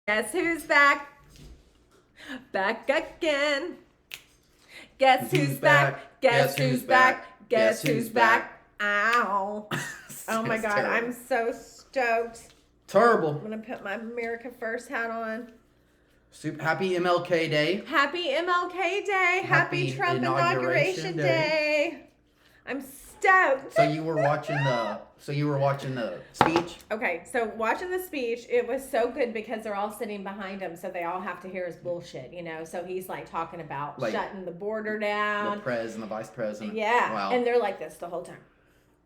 Guess who's back? Back again. Guess who's back? Guess who's back? Guess who's back? Ow. Oh my God, terrible. I'm so stoked. Terrible. I'm going to put my America First hat on. Happy MLK Day. Happy MLK Day. Happy Trump Inauguration Day. I'm stoked. So you were watching the speech? Okay, so watching the speech, it was so good because they're all sitting behind him, so they all have to hear his bullshit, you know? So he's like talking about shutting the border down. The pres and the vice president. Yeah. Wow. And they're like this the whole time.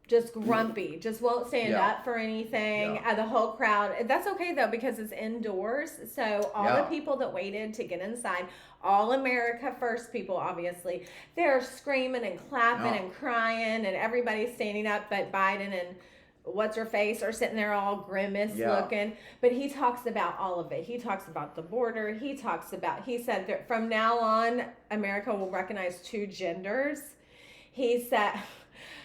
Just grumpy. Just won't stand up for anything. Yeah. The whole crowd. That's okay, though, because it's indoors. So all the people that waited to get inside, all America First people, obviously, they're screaming and clapping and crying, and everybody's standing up, but Biden and what's-her-face are sitting there all grimace looking. But he talks about all of it. He talks about the border. He said that from now on, America will recognize two genders. He said...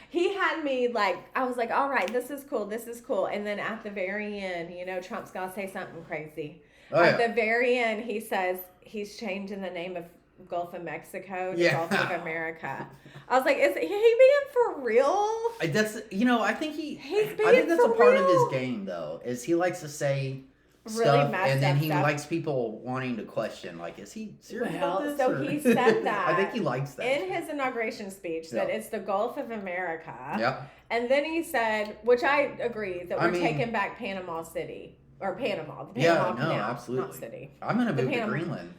He had me I was like, all right, this is cool. And then at the very end, you know, Trump's got to say something crazy. At the very end, he says he's changing the name of Gulf of Mexico to Gulf of America. I was like, is he being for real? That's, you know, I think he's I being think that's for a part real. of his game, though, is he likes to say Really stuff, messed and then up he stuff. likes people wanting to question, like, is he serious about this? So or- he said that. I think he likes that. In his inauguration speech, that it's the Gulf of America. Yeah. And then he said, which I agree, that we're taking back Panama City. Or Panama. The Panama Canal, absolutely. not city. I'm going to move to Panama. Greenland.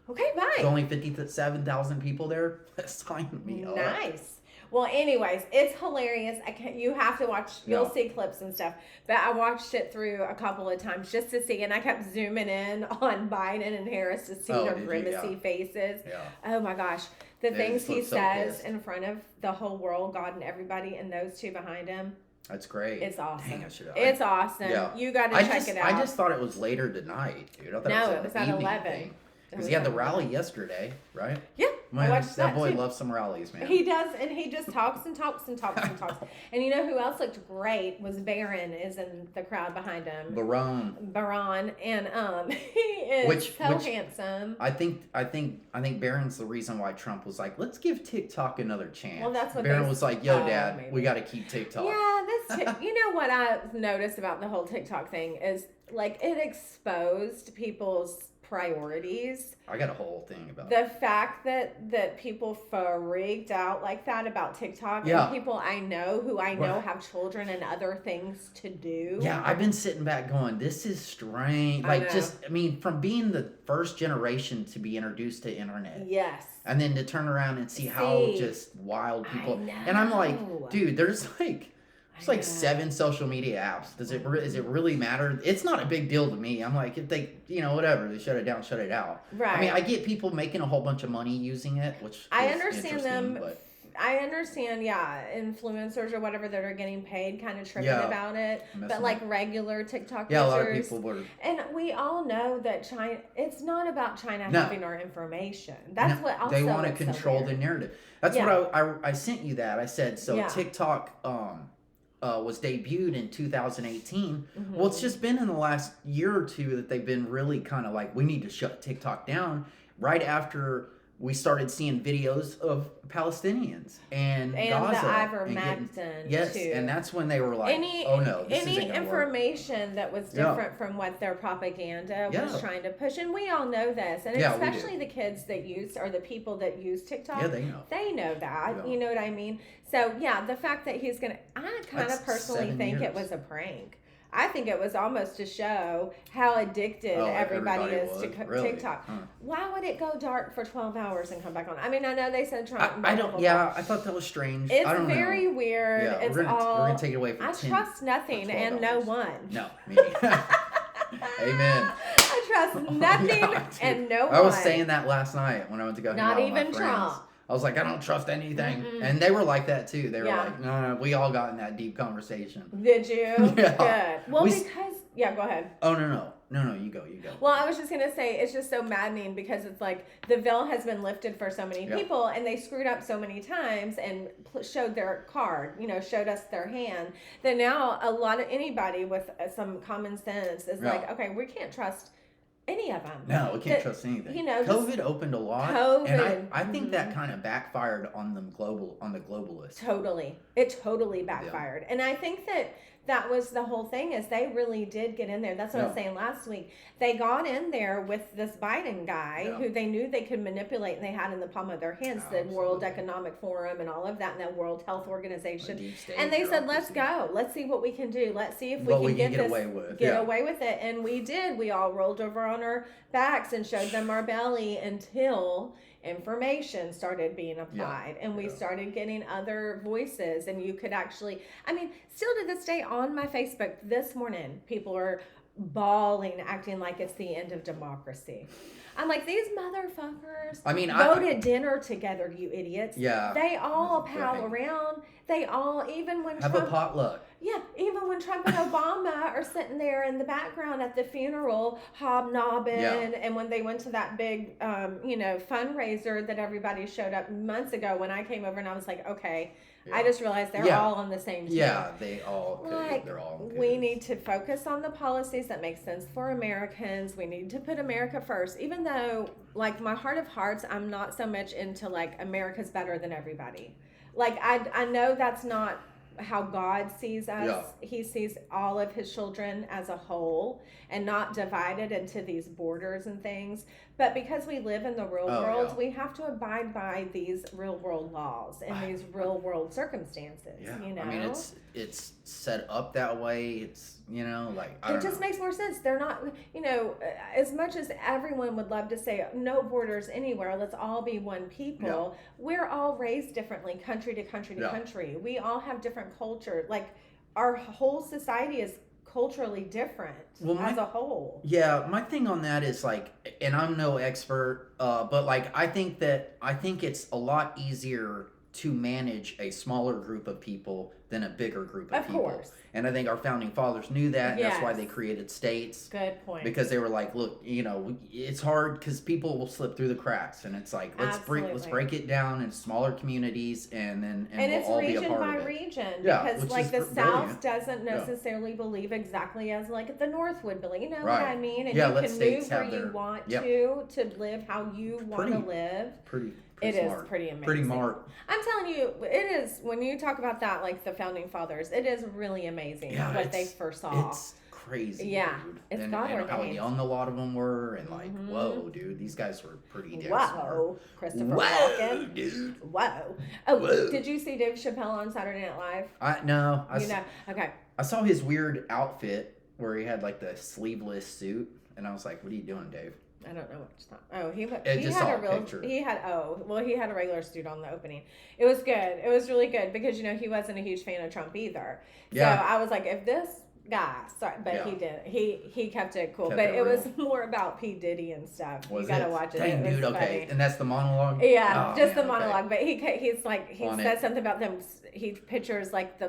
Okay, bye. There's only 57,000 people there. Sign me up. Nice. Well, anyways, it's hilarious. You have to watch. You'll see clips and stuff. But I watched it through a couple of times just to see, and I kept zooming in on Biden and Harris to see their grimacy faces. Yeah. Oh my gosh, the things he so says pissed. in front of the whole world, God and everybody, and those two behind him. That's great. It's awesome. Dang, It's awesome. Yeah. You got to check it out. I just thought it was later tonight, dude. I thought No, it was at 11. Because he had the rally yesterday, right? Yeah, Man, I watched that boy too. loves some rallies, man. He does, and he just talks and talks and talks and talks. And you know who else looked great was Barron is in the crowd behind him. Baron, and he is so handsome. I think Barron's the reason why Trump was like, let's give TikTok another chance. Well, that's what Barron was like, yo, Dad, maybe. we got to keep TikTok. Yeah, you know what I noticed about the whole TikTok thing is it exposed people's priorities. I got a whole thing about the fact that people freaked out like that about TikTok, and people I know who I know have children and other things to do. Yeah, I've been sitting back going, this is strange. From being the first generation to be introduced to internet. Yes. And then to turn around and see how just wild people. And I'm like, dude, there's 7 social media apps. Does it really matter? It's not a big deal to me. I'm like, if they, whatever, they shut it down, shut it out. Right. I mean, I get people making a whole bunch of money using it, which I is understand them. but I understand, influencers or whatever that are getting paid kind of tripping about it. But regular TikTok users. a lot of people were. And we all know that China, it's not about China having our information. That's what also they want to control the narrative. That's what I sent you that. I said, TikTok was debuted in 2018. Mm-hmm. Well, it's just been in the last year or two that they've been really kind of like, we need to shut TikTok down right after we started seeing videos of Palestinians and Gaza. The Ivermectin, yes, too. And that's when they were like, oh no, this isn't going to work. Any information that was different from what their propaganda was trying to push. And we all know this. And especially the kids that use, or the people that use TikTok. Yeah, they know. They know that. Yeah. You know what I mean? So, the fact that he's going to, I kind of personally think it was a prank. I think it was almost to show how addicted everybody is to TikTok. Huh. Why would it go dark for 12 hours and come back on? I mean, I know they said Trump. I thought that was strange. It's I don't very know. weird. Yeah, it's we're gonna take it away from 10. I trust nothing and no one. No, me. Amen. I trust nothing and no one. I was saying that last night when I went to go hang out with my friends. Not even Trump. I was like, I don't trust anything. Mm-mm. And they were like that too. They were like, no, we all got in that deep conversation. Did you? Yeah. Good. Well, go ahead. Oh, no, you go. Well, I was just going to say, it's just so maddening because it's like the veil has been lifted for so many people, and they screwed up so many times and showed their card, showed us their hand, that now anybody with some common sense is like, okay, we can't trust any of them. No, we can't trust anything. You know, COVID opened a lot, and I think that kind of backfired on the globalists. Totally, it totally backfired, and I think that was the whole thing. Is they really did get in there. That's what I was saying last week. They got in there with this Biden guy who they knew they could manipulate, and they had in the palm of their hands the World Economic Forum and all of that, and the World Health Organization. And they said, "Let's go. Let's see what we can do. Let's see if we can get away with it." And we did. We all rolled over on our backs and showed them our belly until information started being applied, and we started getting other voices, and you could actually, I mean, still to this day on my Facebook this morning, people are bawling, acting like it's the end of democracy. I'm like, these motherfuckers voted dinner together, you idiots. Yeah. They all pal around. They all, even when have Trump, a potluck. Yeah, even when Trump and Obama are sitting there in the background at the funeral, hobnobbing, and when they went to that big, fundraiser that everybody showed up months ago when I came over, and I was like, okay, I just realized they're all on the same team. Yeah, they're all we need to focus on the policies that make sense for Americans. We need to put America first, even though, like, my heart of hearts, I'm not so much into, like, America's better than everybody. Like, I know that's not how God sees us. Yeah. He sees all of his children as a whole and not divided into these borders and things. But because we live in the real world, we have to abide by these real world laws and these real world circumstances. Yeah. You know? I mean, it's set up that way. It's, it just makes more sense. They're not, as much as everyone would love to say no borders anywhere, let's all be one people. Yeah. We're all raised differently, country to country to country. We all have different culture. Like, our whole society is culturally different as a whole. Yeah, my thing on that is, like, and I'm no expert, but, like, I think it's a lot easier to manage a smaller group of people than a bigger group of people. Of course. And I think our founding fathers knew that, and that's why they created states. Good point. Because they were like, look, it's hard because people will slip through the cracks, and it's like, let's break it down in smaller communities, and we'll all be a part of it. And it's region by region, because, like, the South doesn't necessarily believe exactly as, like, the North would believe. You know what I mean? And you can move where you want to live how you want to live. It is pretty amazing. Pretty smart. I'm telling you, it is, when you talk about that, like the founding fathers, it is really amazing what they first saw. It's crazy. Yeah. Dude. It's God ordained. How young a lot of them were, and like, whoa, dude, these guys were pretty damn smart. Christopher Walken. Dude. Whoa. Oh, whoa. Did you see Dave Chappelle on Saturday Night Live? No. Okay. I saw his weird outfit where he had like the sleeveless suit, and I was like, what are you doing, Dave? I don't know what it's not. Oh, he had a regular suit on the opening. It was good. It was really good because, he wasn't a huge fan of Trump either. Yeah. So I was like, if this guy, he didn't. He kept it cool. But it was more about P. Diddy and stuff. You gotta watch it. Dang, dude, okay. And that's the monologue? Yeah, the monologue. Okay. But he said something about them. He pictures like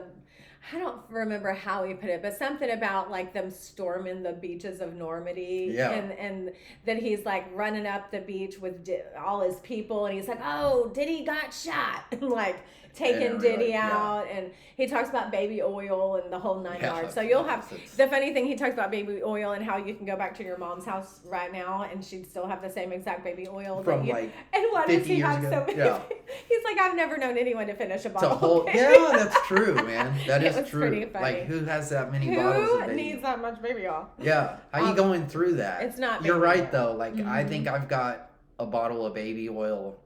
I don't remember how he put it, but something about like them storming the beaches of Normandy, and then he's like running up the beach with all his people, and he's like, "Oh, Diddy got shot," and like taking Diddy out, and he talks about baby oil and the whole nine yards. So you'll have the funny thing. He talks about baby oil and how you can go back to your mom's house right now, and she'd still have the same exact baby oil from and why does he have so many? Yeah. He's like, I've never known anyone to finish a bottle. That's true, man. That is true. Pretty funny. Like, who has that many bottles of baby? Who needs that much baby oil? Yeah. How you going through that? It's not. You're right though. Like, I think I've got a bottle of baby oil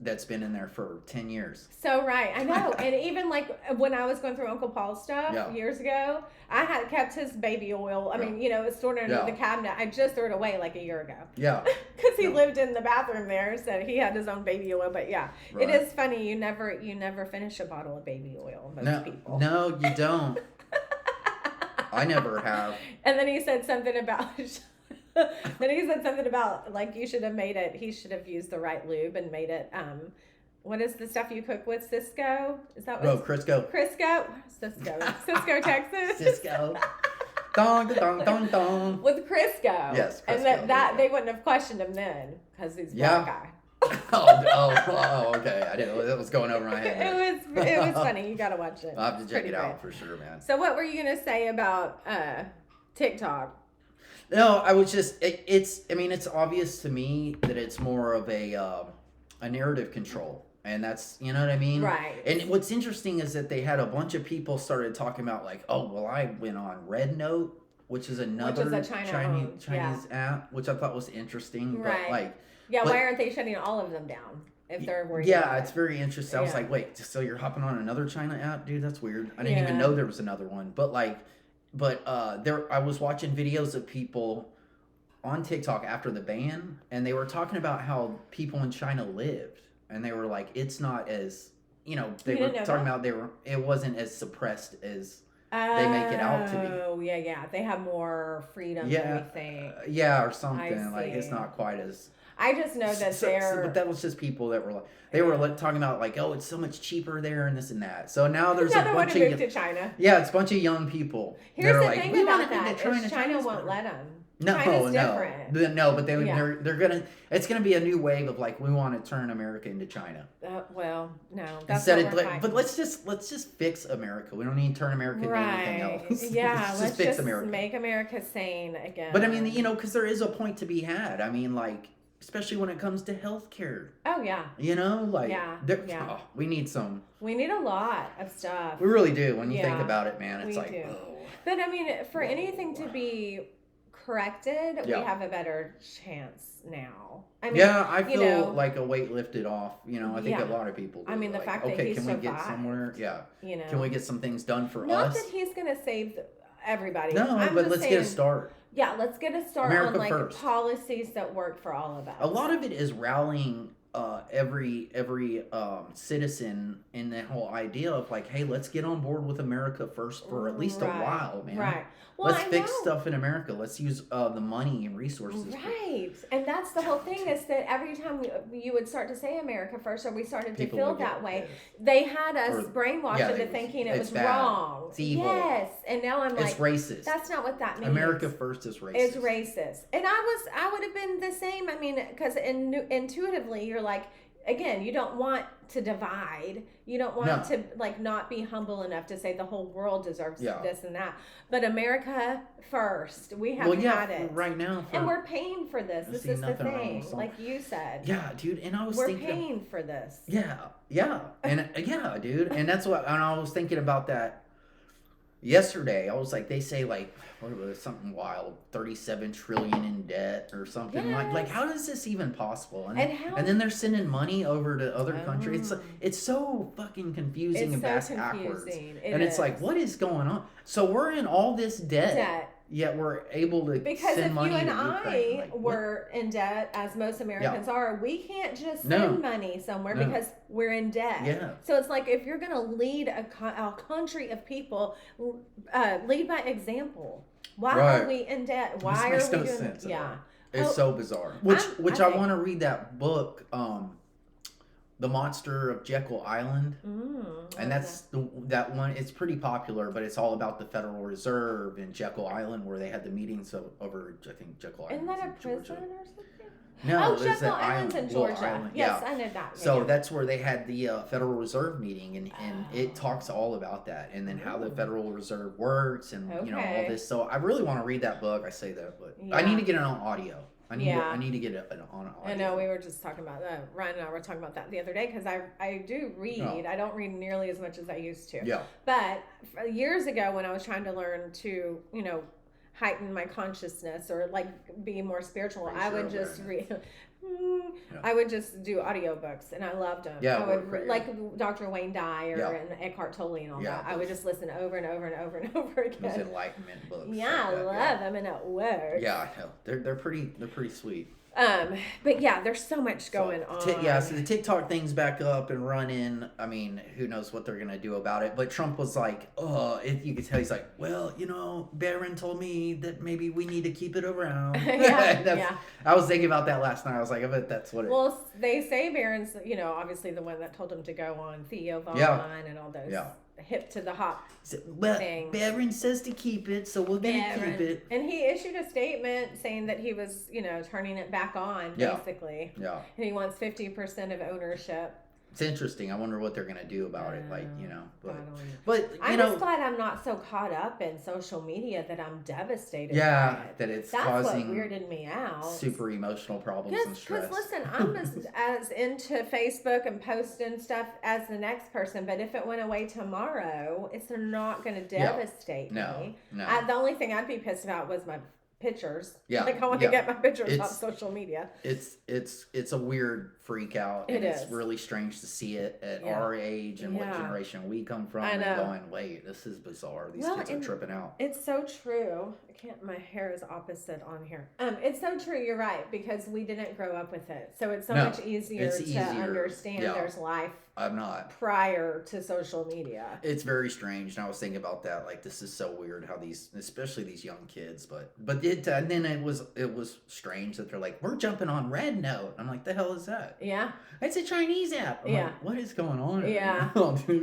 that's been in there for 10 years. So right, I know. And even like when I was going through Uncle Paul's stuff years ago, I had kept his baby oil. I mean, it was stored under the cabinet. I just threw it away like a year ago. Yeah. Because he lived in the bathroom there, so he had his own baby oil. But it is funny. You never finish a bottle of baby oil. Most people. No, you don't. I never have. And then he said something about. Like he should have used the right lube and made it, what is the stuff you cook with? Cisco? Is that what? Crisco. Cisco, Texas. Cisco. Dong, dong, dong, dong. With Crisco. Yes, Crisco. And that they wouldn't have questioned him then because he's a black guy. Okay. I didn't know that was going over my head. It was funny. You gotta watch it. I'll have to check it out for sure, man. So what were you gonna say about TikTok? No, I was just it's. I mean, it's obvious to me that it's more of a narrative control, and that's you know what I mean. Right. And what's interesting is that they had a bunch of people started talking about like, oh well, I went on Red Note, which is another Chinese app, which I thought was interesting. Right. But like, why aren't they shutting all of them down? If they're worried. Yeah, it's very interesting. I was like, wait, so you're hopping on another China app, dude? That's weird. I didn't even know there was another one. But like, there I was watching videos of people on TikTok after the ban, and they were talking about how people in China lived, and they were like, it's not as they were talking about it wasn't as suppressed as they make it out to be. Oh yeah, they have more freedom than we think. Yeah, or something like it's not quite as. I just know that but that was just people that were like they were like talking about like, oh, it's so much cheaper there and this and that. So now there's a bunch of move to China. Yeah, it's a bunch of young people. Here's the thing about that: China won't let them. China's different. No, but they're gonna. It's gonna be a new wave of like we want to turn America into China. Well, no, that's what we're fighting. But let's just fix America. We don't need to turn America into anything else. Yeah, let's fix America. Make America sane again. But I mean, because there is a point to be had. I mean, like. Especially when it comes to healthcare. Oh yeah. We need some. We need a lot of stuff. We really do. When you think about it, man, it's But I mean, for anything to be corrected, we have a better chance now. I mean, I feel like a weight lifted off. I think a lot of people do. I mean, the fact that he's survived. Can we get somewhere? Yeah. Can we get some things done for us? Not that he's going to save everybody. No, but let's get a start. Yeah, let's get a start America on like first. Policies that work for all of us. A lot of it is rallying every citizen in that whole idea of like, hey, let's get on board with America first for at least a while, man. Right. Well, let's fix stuff in America. Let's use the money and resources. Right. And that's the whole thing is that every time you would start to say America first, or we started to feel that way, they had us brainwashed into thinking it was wrong. It's evil. Yes. And now I'm like, it's racist. That's not what that means. America first is racist. It's racist. And I would have been the same. I mean, because intuitively you're like, again, you don't want to divide. You don't want to like not be humble enough to say the whole world deserves this and that. But America first. We have had it right now, and we're paying for this. This is the thing, like you said. Yeah, dude. And I was we're paying for this. Yeah, and dude. And that's what. And I was thinking about that yesterday. I was like, they say like, what was something wild, 37 trillion in debt or something. Like how is this even possible? And then they're sending money over to other countries. It's so fucking confusing and backwards. It's like, what is going on? So we're in all this debt. Yet we're able to send money to Ukraine. Because if you and I were in debt, as most Americans are, we can't just send money somewhere because we're in debt. Yeah. So it's like if you're going to lead a country of people, lead by example. Why are we in debt? Why are we doing sense? Yeah. It's so bizarre. Which I want to read that book, The Monster of Jekyll Island. And that's that one. It's pretty popular, but it's all about the Federal Reserve in Jekyll Island, where they had the meetings over, I think, Jekyll Island. Isn't that a prison or something? No, Jekyll Island's in Georgia. Island. Yes, I know that. So that's where they had the Federal Reserve meeting, and it talks all about that, and then how the Federal Reserve works, and all this. So I really want to read that book. I say that, but I need to get it on audio. I need to get it on audio. I know we were just talking about that. Ryan and I were talking about that the other day because I do read. Oh. I don't read nearly as much as I used to. Yeah. But years ago, when I was trying to learn to, heighten my consciousness or like be more spiritual, I would just read. I would just do audiobooks and I loved them. Yeah, I would like Dr. Wayne Dyer and Eckhart Tolle and all that. I would just listen over and over and over and over again. Those enlightenment books. Yeah, I love them and it works. Yeah, I know. They're pretty sweet. But yeah, there's so much going on. So the TikTok thing's back up and running. I mean, who knows what they're gonna do about it? But Trump was like, you could tell he's like, well, Barron told me that maybe we need to keep it around. I was thinking about that last night. I was like, I bet that's what it. Well, they say Barron's, obviously the one that told him to go on Theo Von and all those. Yeah. Hip to the hop thing. Barron says to keep it, so we're gonna keep it. And he issued a statement saying that he was, turning it back on, basically. Yeah. And he wants 50% of ownership. It's interesting. I wonder what they're gonna do about it. Like, you know, but I'm just glad I'm not so caught up in social media that I'm devastated. Yeah, by it. that it's That's causing what weirded me out. Super emotional problems and stress. Because listen, I'm as into Facebook and posting stuff as the next person. But if it went away tomorrow, it's not going to devastate me. No. The only thing I'd be pissed about was my pictures. Yeah, like I want to get my pictures off social media. It's a weird freak out, and it's really strange to see it at our age and what generation we come from. And going, wait, this is bizarre. These kids are tripping out. It's so true. My hair is opposite on here. It's so true. You're right, because we didn't grow up with it, so it's so much easier to understand. There's life. I'm not prior to social media. It's very strange, and I was thinking about that. Like, this is so weird how these, especially these young kids. But and then it was strange that they're like, we're jumping on Red Note. I'm like, the hell is that? Yeah, it's a Chinese app. I'm like, what is going on? Yeah,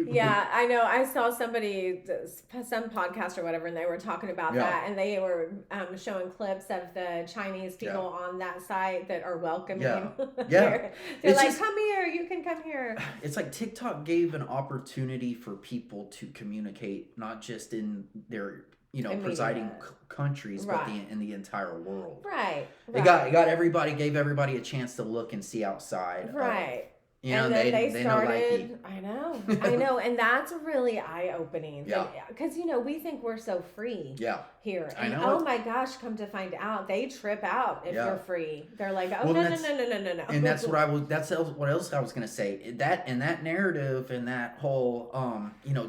yeah, I know. I saw some podcast or whatever, and they were talking about that, and they were showing clips of the Chinese people on that site that are welcoming. They're like, come here, you can come here. It's like TikTok gave an opportunity for people to communicate, not just in their presiding countries, but in the entire world. Right. It got everybody, gave everybody a chance to look and see outside. Right. And then they started. I know, and that's really eye-opening. Yeah. Because we think we're so free. Yeah. Here, and oh my gosh, come to find out, they trip out if you're free. They're like, oh no. And that's what That's what else I was gonna say. That narrative and that whole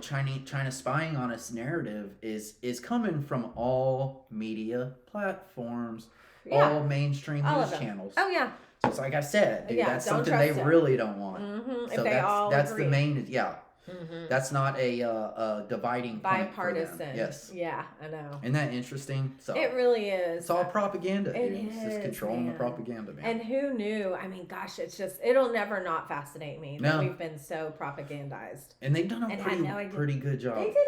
China spying on us narrative is coming from all media platforms, all mainstream news channels. Oh yeah. So it's like I said, dude, that's something they really don't want. Mm-hmm. So that's the main, Mm-hmm. That's not a dividing point bipartisan. For them. Yes. Yeah, I know. Isn't that interesting? So it really is. It's all propaganda, dude. It's just controlling the propaganda, man. And who knew? I mean, gosh, it'll never not fascinate me that we've been so propagandized. And they've done a pretty good job. They did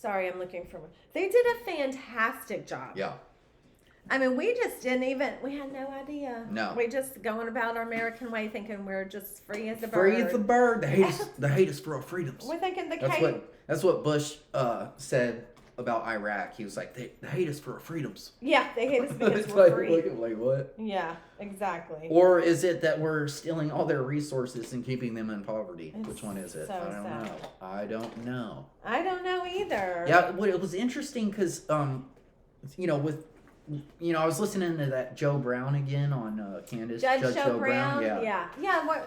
I'm looking for one. They did a fantastic job. Yeah. I mean, we had no idea. No. We just going about our American way thinking we're just free as a bird. Free as a bird. They hate us for our freedoms. We're thinking that's what Bush said about Iraq. He was like, they hate us for our freedoms. Yeah, they hate us because we're free. Like what? Yeah, exactly. Or is it that we're stealing all their resources and keeping them in poverty? Which one is it? So I don't know. I don't know. I don't know either. Yeah, it was interesting because, I was listening to that Joe Brown again on Candace. Judge Joe Brown. Yeah.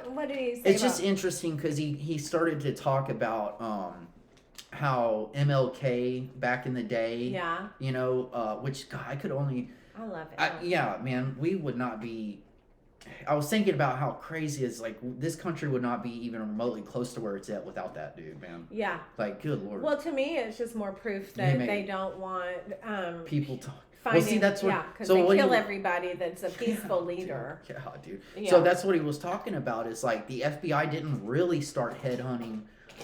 What did he say? It's just interesting because he started to talk about how MLK back in the day. Yeah. Which God, I could only. I love it. Yeah, man, we would not be. I was thinking about how crazy it's like this country would not be even remotely close to where it's at without that dude, man. Yeah. Like, good Lord. Well, to me, it's just more proof that they don't want people to. Because they kill everybody that's a peaceful leader. Dude. Yeah, dude. Yeah. So that's what he was talking about. Is like the FBI didn't really start headhunting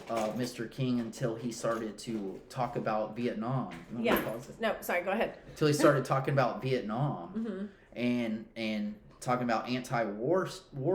Mr. King until he started to talk about Vietnam. No, sorry. Go ahead. Until he started talking about Vietnam, and talking about anti-war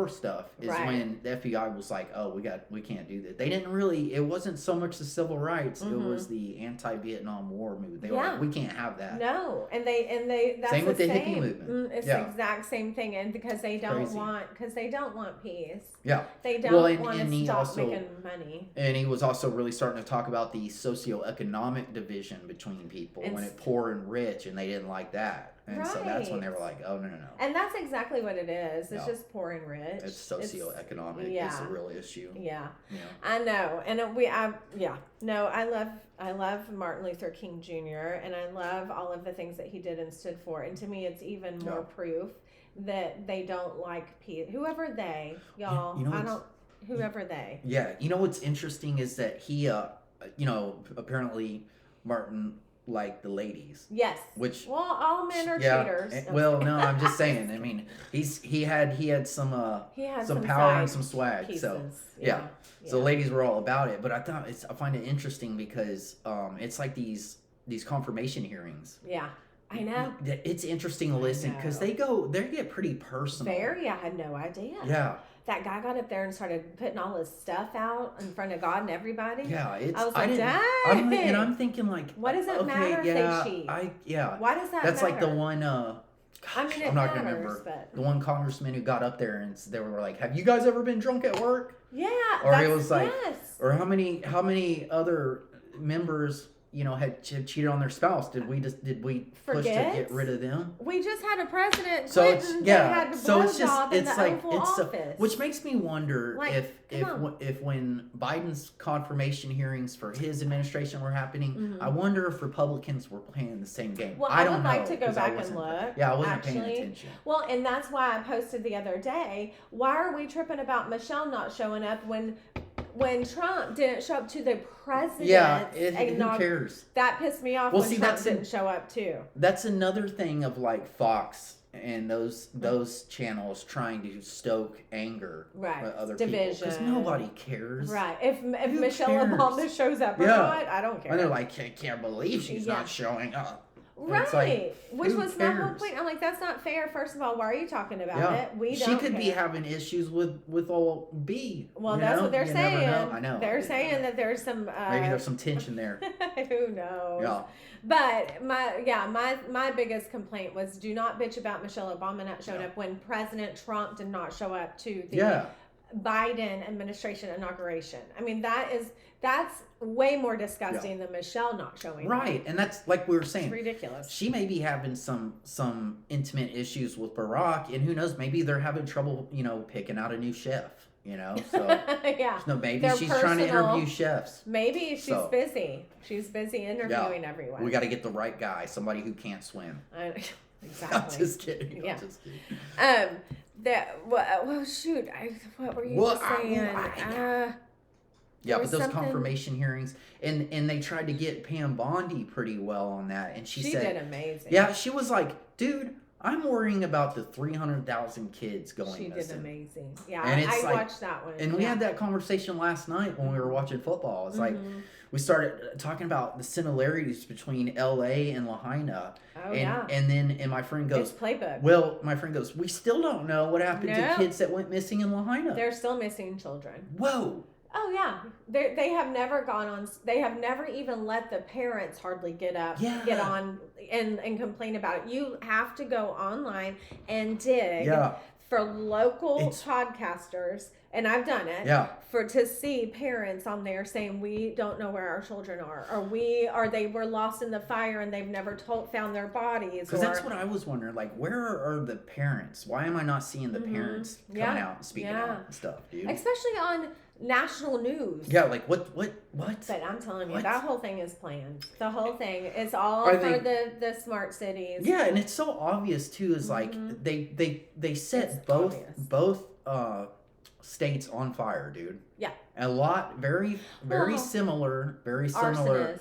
stuff is when the FBI was like, oh, we can't do that. They didn't really. It wasn't so much the civil rights. It was the anti-Vietnam War movement. They were like, we can't have that. No, and they that's same with the hippie movement. It's the exact same thing, and because they don't want peace. Yeah, they don't want to stop making money. And he was also really starting to talk about the socioeconomic division between people when it's poor and rich, and they didn't like that. And so that's when they were like, oh, no. And that's exactly what it is. It's just poor and rich. It's socioeconomic. It's a real issue. Yeah. I know. And I love Martin Luther King Jr. and I love all of the things that he did and stood for. And to me, it's even more proof that they don't like peace. Whoever they, y'all, whoever they. Yeah. You know what's interesting is that he, apparently Martin like the ladies. Yes. Which all men are cheaters. Well, no, I'm just saying. I mean, he had some power and some swag. Pieces. So yeah. So the ladies were all about it. But I find it interesting because it's like these confirmation hearings. Yeah. I know. It's interesting to listen because they get pretty personal. Very. I had no idea. Yeah. That guy got up there and started putting all his stuff out in front of God and everybody. Yeah, I was like, dang. And I'm thinking like, what does it matter if they cheat? Why does that That's matter? like the one. I mean, I'm not gonna remember the one congressman who got up there and they were like, "Have you guys ever been drunk at work?" Yeah. Or it was like, or how many other members, had cheated on their spouse? Did we push to get rid of them? We just had a president, Clinton, that had a blowjob in the Oval Office. Which makes me wonder if when Biden's confirmation hearings for his administration were happening, I wonder if Republicans were playing the same game. Well, I would like to go back and look. Yeah, I wasn't paying attention. Well, and that's why I posted the other day, why are we tripping about Michelle not showing up when Trump didn't show up to the president? Yeah, who cares? That pissed me off when Trump didn't show up too. That's another thing of like Fox and those channels trying to stoke anger with other division. People because nobody cares. Right. If Michelle Obama shows up or not, I don't care. And they're like, can't believe she's not showing up. Right. Like, which was my whole point. I'm like, that's not fair. First of all, why are you talking about it? She could be having issues with old B. Well, that's what they're saying. I know. They're saying that there's some maybe there's some tension there. Who knows? Yeah. But my biggest complaint was, do not bitch about Michelle Obama not showing up when President Trump did not show up to the Biden administration inauguration. I mean, that's way more disgusting than Michelle not showing up. Right, and that's like we were saying. It's ridiculous. She may be having some intimate issues with Barack, and who knows, maybe they're having trouble, picking out a new chef. So maybe she's trying to interview chefs. Maybe she's busy. She's busy interviewing everyone. We got to get the right guy, somebody who can't swim. Exactly. I'm just kidding. Yeah. I'm just kidding. What were you saying? Yeah, but those confirmation hearings, and they tried to get Pam Bondi pretty well on that, and she said, did amazing. Yeah, she was like, dude, I'm worrying about the 300,000 kids going She missing. did amazing. Yeah, and I watched that one. And we had that conversation last night when we were watching football. It's like, we started talking about the similarities between L.A. and Lahaina. And my friend goes, it's playbook. Well, my friend goes, we still don't know what happened to kids that went missing in Lahaina. They're still missing children. Whoa. Oh yeah, they have never gone on. They have never even let the parents hardly get on and complain about it. You have to go online and dig for local podcasters, and I've done it. To see parents on there saying we don't know where our children are, or they were lost in the fire and they've never found their bodies. Because that's what I was wondering. Like, where are the parents? Why am I not seeing the parents coming out and speaking out and stuff, dude? Especially on national news. Yeah, like what? But I'm telling you, that whole thing is planned. The whole thing is all for the smart cities. Yeah, and it's so obvious too. Is like they set both states on fire, dude. Yeah, a lot, very similar, Arsonist.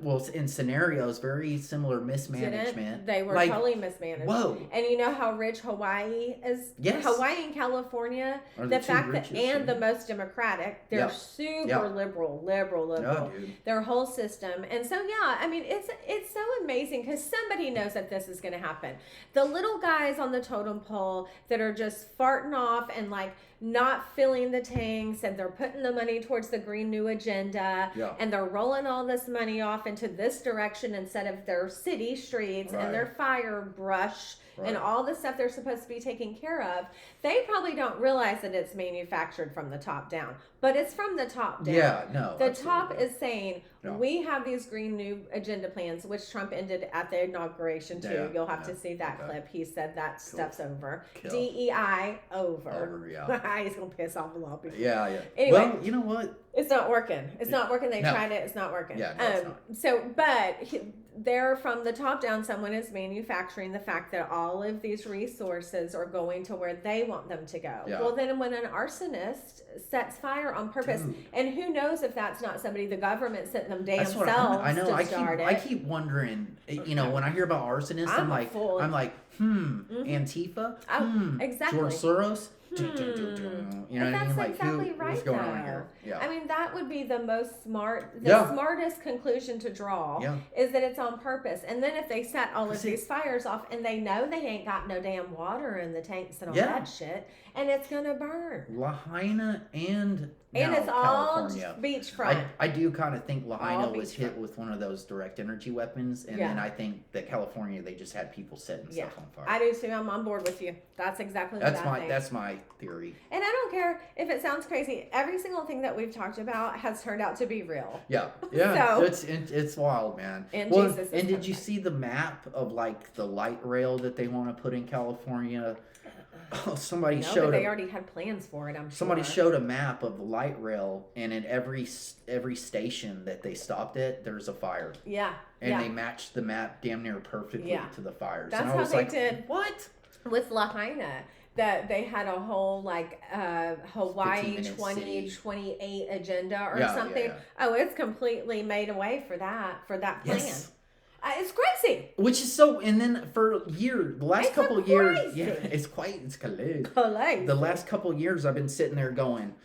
Well, in scenarios, very similar mismanagement. They were totally mismanaged. Whoa! And you know how rich Hawaii is? Yes. Hawaii and California, the fact that the most democratic, they're super liberal. Yeah, their whole system, and so I mean, it's so amazing because somebody knows that this is going to happen. The little guys on the totem pole that are just farting off and like not filling the tanks, and they're putting the money towards the Green New Agenda, and they're rolling all this money off into this direction instead of their city streets and their fire brush and all the stuff they're supposed to be taking care of. They probably don't realize that it's manufactured from the top down, but it's from the top down. Yeah, no. The top is saying, we have these Green New Agenda plans, which Trump ended at the inauguration too. Yeah, You'll have to see that clip. He said that stuff's over. Kill. DEI over. Over, yeah. He's going to piss off a lot of people. Yeah. Anyway. Well, you know what? It's not working. It's not working. They tried it. It's not working. Yeah, no, it's not. So, but they're from the top down. Someone is manufacturing the fact that all of these resources are going to where they want them to go. Yeah. Well, then when an arsonist sets fire on purpose, and who knows if that's not somebody the government sent them damn selves I know. to start it. I keep wondering. You know, when I hear about arsonists, I'm like, Antifa? Exactly. George Soros? You know what I mean? Like, exactly what's going on here? Yeah. I mean, that would be the smartest conclusion to draw is that it's on purpose. And then if they set all of these fires off and they know they ain't got no damn water in the tanks and all that shit, and it's gonna burn. Lahaina and it's California. all beachfront. I do kind of think Lahaina was hit with one of those direct energy weapons, and then I think that California, they just had people setting stuff on fire. I do too. I'm on board with you. That's exactly what I think. That's my theory. And I don't care if it sounds crazy. Every single thing that we've talked about has turned out to be real. Yeah. It's wild, man. And did you see the map of like the light rail that they want to put in California? Oh, somebody showed. But they already had plans for it. I'm sure. Somebody showed a map of the light rail, and at every station that they stopped at, there's a fire. Yeah. And they matched the map damn near perfectly to the fires. That's and I was how like, they did. What? With Lahaina, that they had a whole like Hawaii 2028 agenda or something. Oh, it's completely made away for that plan. Yes. It's crazy. Which is so, and then for the last couple of years, it's college. The last couple of years, I've been sitting there going,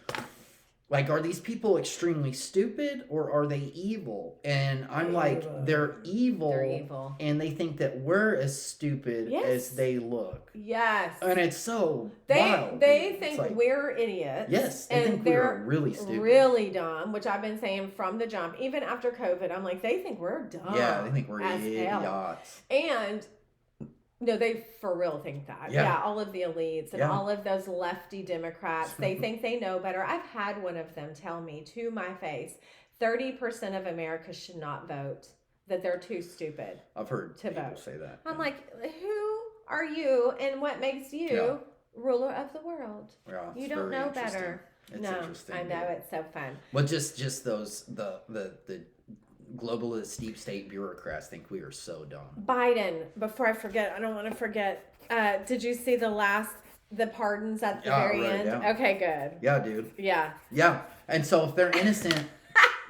like, are these people extremely stupid or are they evil? And I'm like, they're evil. And they think that we're as stupid as they look. Yes. And it's so wild. They think we're idiots. Yes. They think we're really stupid. Really dumb, which I've been saying from the jump. Even after COVID, I'm like, they think we're dumb. Yeah, they think we're idiots. And... no, they for real think that. Yeah, all of the elites and all of those lefty Democrats, they think they know better. I've had one of them tell me to my face, 30% of America should not vote, that they're too stupid. I've heard to people vote. Say that. I'm like, who are you and what makes you ruler of the world? Yeah, you don't know better. It's interesting. I know, it's so fun. But just those, the globalist deep state bureaucrats think we are so dumb. Biden, before I forget, I don't want to forget. Did you see the pardons at the very end? Yeah. Okay, good. Yeah, dude. Yeah. Yeah. And so if they're innocent,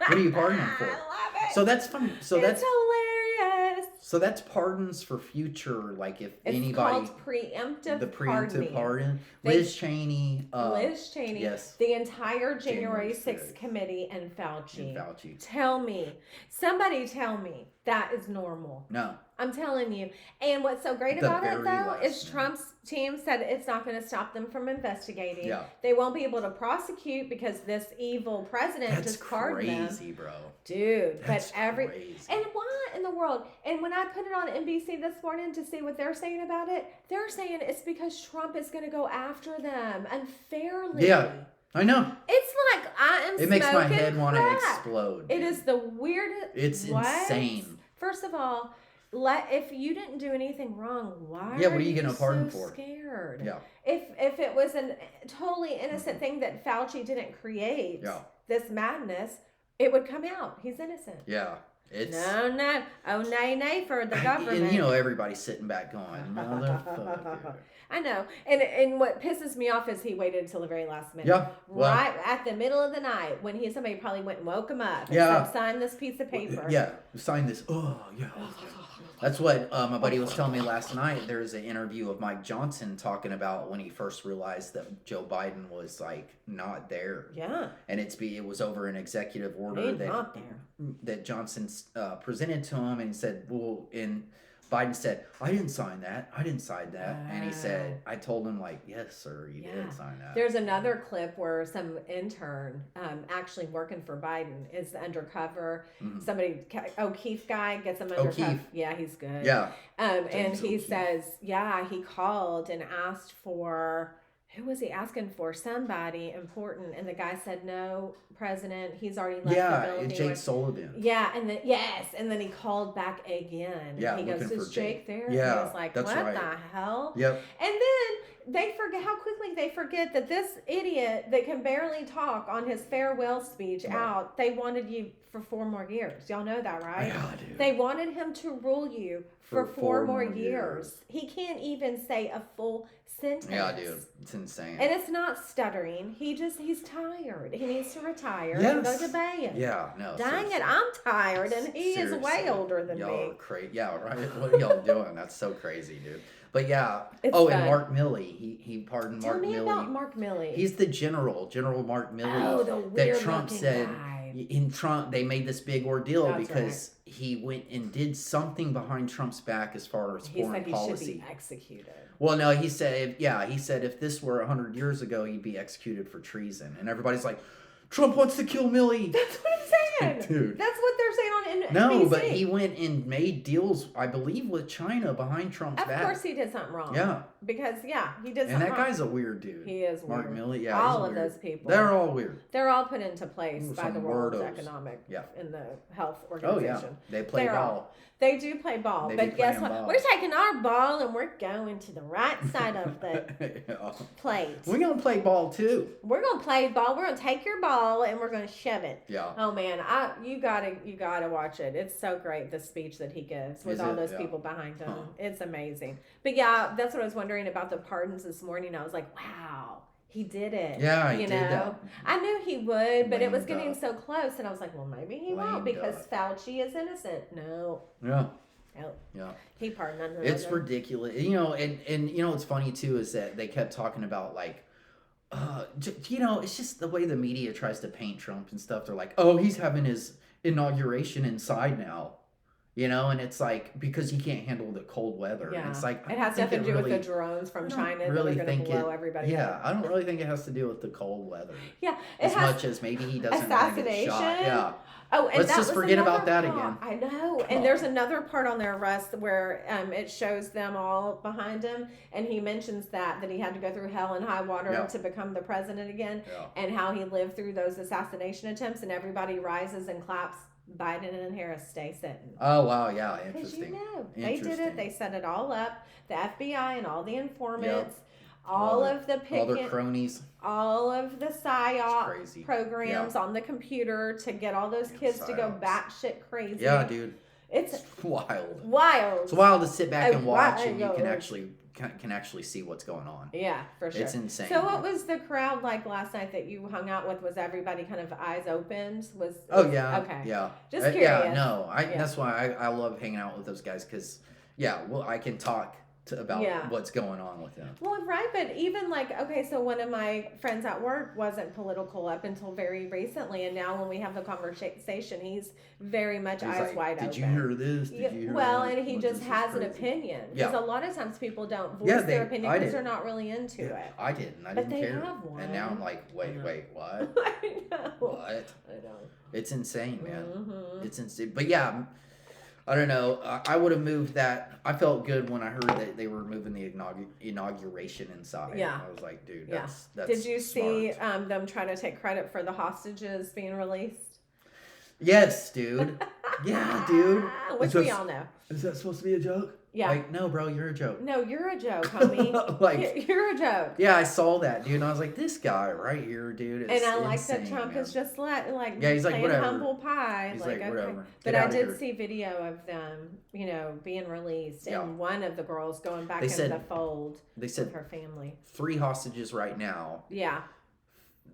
what are you pardoning for? I love it. So that's fun. So it's hilarious. So that's pardons for future, like if it's anybody. It's called preemptive The preemptive pardon. Liz Cheney. Yes. The entire January 6th committee and Fauci. Somebody tell me that is normal. No. I'm telling you. And what's so great about it, though, is Trump's team said it's not going to stop them from investigating. Yeah. They won't be able to prosecute because this evil president just pardoned them. That's crazy, bro. Dude. That's crazy. And why in the world? And when I put it on NBC this morning to see what they're saying about it, they're saying it's because Trump is going to go after them unfairly. Yeah. I know. It's like I am. It makes my head want to explode. It is the weirdest. It's insane. First of all, if you didn't do anything wrong, why? Yeah, what are you getting a pardon so for? Scared. Yeah. If it was a totally innocent thing that Fauci didn't create, this madness, it would come out. He's innocent. Yeah. It's no. Oh, nay for the government. And everybody's sitting back going, motherfucker. I know. And what pisses me off is he waited until the very last minute. Yeah. Well, right at the middle of the night when somebody probably went and woke him up and said, sign this piece of paper. Yeah. Sign this. Oh, yeah. That's what my buddy was telling me last night. There's an interview of Mike Johnson talking about when he first realized that Joe Biden was like not there. Yeah. And it was over an executive order that Johnson presented to him, and he said, well, Biden said, I didn't sign that. And he said, I told him, like, yes, sir, you did sign that. There's another clip where some intern actually working for Biden is undercover. Mm-hmm. Somebody, O'Keefe guy gets him undercover. O'Keefe. Yeah, he's good. Yeah. And he says, he called and asked for, who was he asking for? Somebody important. And the guy said, no, President, he's already left the building. Jake Sullivan. Yeah, and then he called back again. Yeah, he goes, is Jake there? Yeah, and he was like, what the hell? Yep. And then they forget how quickly they forget that this idiot that can barely talk on his farewell speech they wanted you for 4 more years. Y'all know that, right? Yeah, dude. They wanted him to rule you for 4 more years. He can't even say a full sentence. Yeah, dude. It's insane. And it's not stuttering. He's tired. He needs to retire and go to bed. Yeah, no. Dang it, I'm tired and he is way older than me. Y'all are crazy. Yeah, right? What are y'all doing? That's so crazy, dude. But yeah. It's fun. And Mark Milley. He pardoned Tell Mark me Milley. about Mark Milley. He's the General Mark Milley. Oh, the weird that Trump said guy. In Trump, they made this big ordeal That's because he went and did something behind Trump's back as far as foreign policy. He should be executed. Well, no, he said if this were 100 years ago, he'd be executed for treason. And everybody's like, Trump wants to kill Milley. That's what I'm saying. Dude. That's what they're saying on NBC. No, but he went and made deals, I believe, with China behind Trump's back. Of course he did something wrong. Yeah. Because, he did something wrong. And that guy's a weird dude. He is weird. Mark Milley, yeah. All of those people. They're all weird. They're all put into place by the World wordos. Economic and the Health Oh, Organization. yeah. They play ball. They do play ball. But guess what? Ball. We're taking our ball and we're going to the right side of the plate. We're going to play ball, too. We're going to play ball. We're going to take your ball and we're going to shove it. Yeah. Oh, man. You gotta watch it. It's so great, the speech that he gives with all those people behind him. Huh. It's amazing. But, yeah, that's what I was wondering about the pardons this morning. I was like, wow. He did it. Yeah, he did that. I knew he would, but it was getting so close, and I was like, well, maybe he won't because duck. Fauci is innocent. No. Yeah. Nope. Yeah. He pardoned him. It's ridiculous. And what's funny too is that they kept talking about like it's just the way the media tries to paint Trump and stuff. They're like, "Oh, he's having his inauguration inside now." And it's like because he can't handle the cold weather. Yeah. And it's like it has nothing to do with the drones from China that are going to blow everybody up. I don't really think it has to do with the cold weather. Yeah. As much as maybe he doesn't assassination. Shot. Yeah. Oh, and let's just forget about that again. I know. And there's another part on their arrest where it shows them all behind him, and he mentions that he had to go through hell and high water to become the president again, and how he lived through those assassination attempts, and everybody rises and claps. Biden and Harris stay sitting. Oh, wow, yeah, interesting. Because they did it. They set it all up. The FBI and all the informants, all of the all their cronies, all of the PSYOP programs on the computer to get all those kids to go batshit crazy. Yeah, dude. It's wild. It's wild to sit back and watch, and you can actually see what's going on. Yeah, for sure. It's insane. So what was the crowd like last night that you hung out with? Was everybody kind of eyes opened? Okay. Yeah. Just curious. That's why I love hanging out with those guys because I can talk about what's going on with them. Well, right, but even so one of my friends at work wasn't political up until very recently, and now when we have the conversation, he's very much eyes wide open. Did you hear this? And he just has an opinion. Because a lot of times people don't voice their opinion because they're not really into it. I didn't. I didn't care. Have one. And now I'm like, wait, what? I know. What? I know. It's insane, man. Mm-hmm. It's insane. But yeah. I don't know. I would have moved that. I felt good when I heard that they were moving the inauguration inside. Yeah. I was like, dude, that's Did you smart. see them trying to take credit for the hostages being released? Yes, dude. Yeah, dude. Which we all know. Is that supposed to be a joke? Yeah. Like, no, bro, you're a joke. No, you're a joke, homie. You're a joke. Yeah, I saw that, dude. And I was like, this guy right here, dude, is And I like insane, that Trump is just he's like, whatever. humble pie. He's like whatever. But I did see video of them, being released, and one of the girls going back into the fold with her family. 3 hostages right now. Yeah.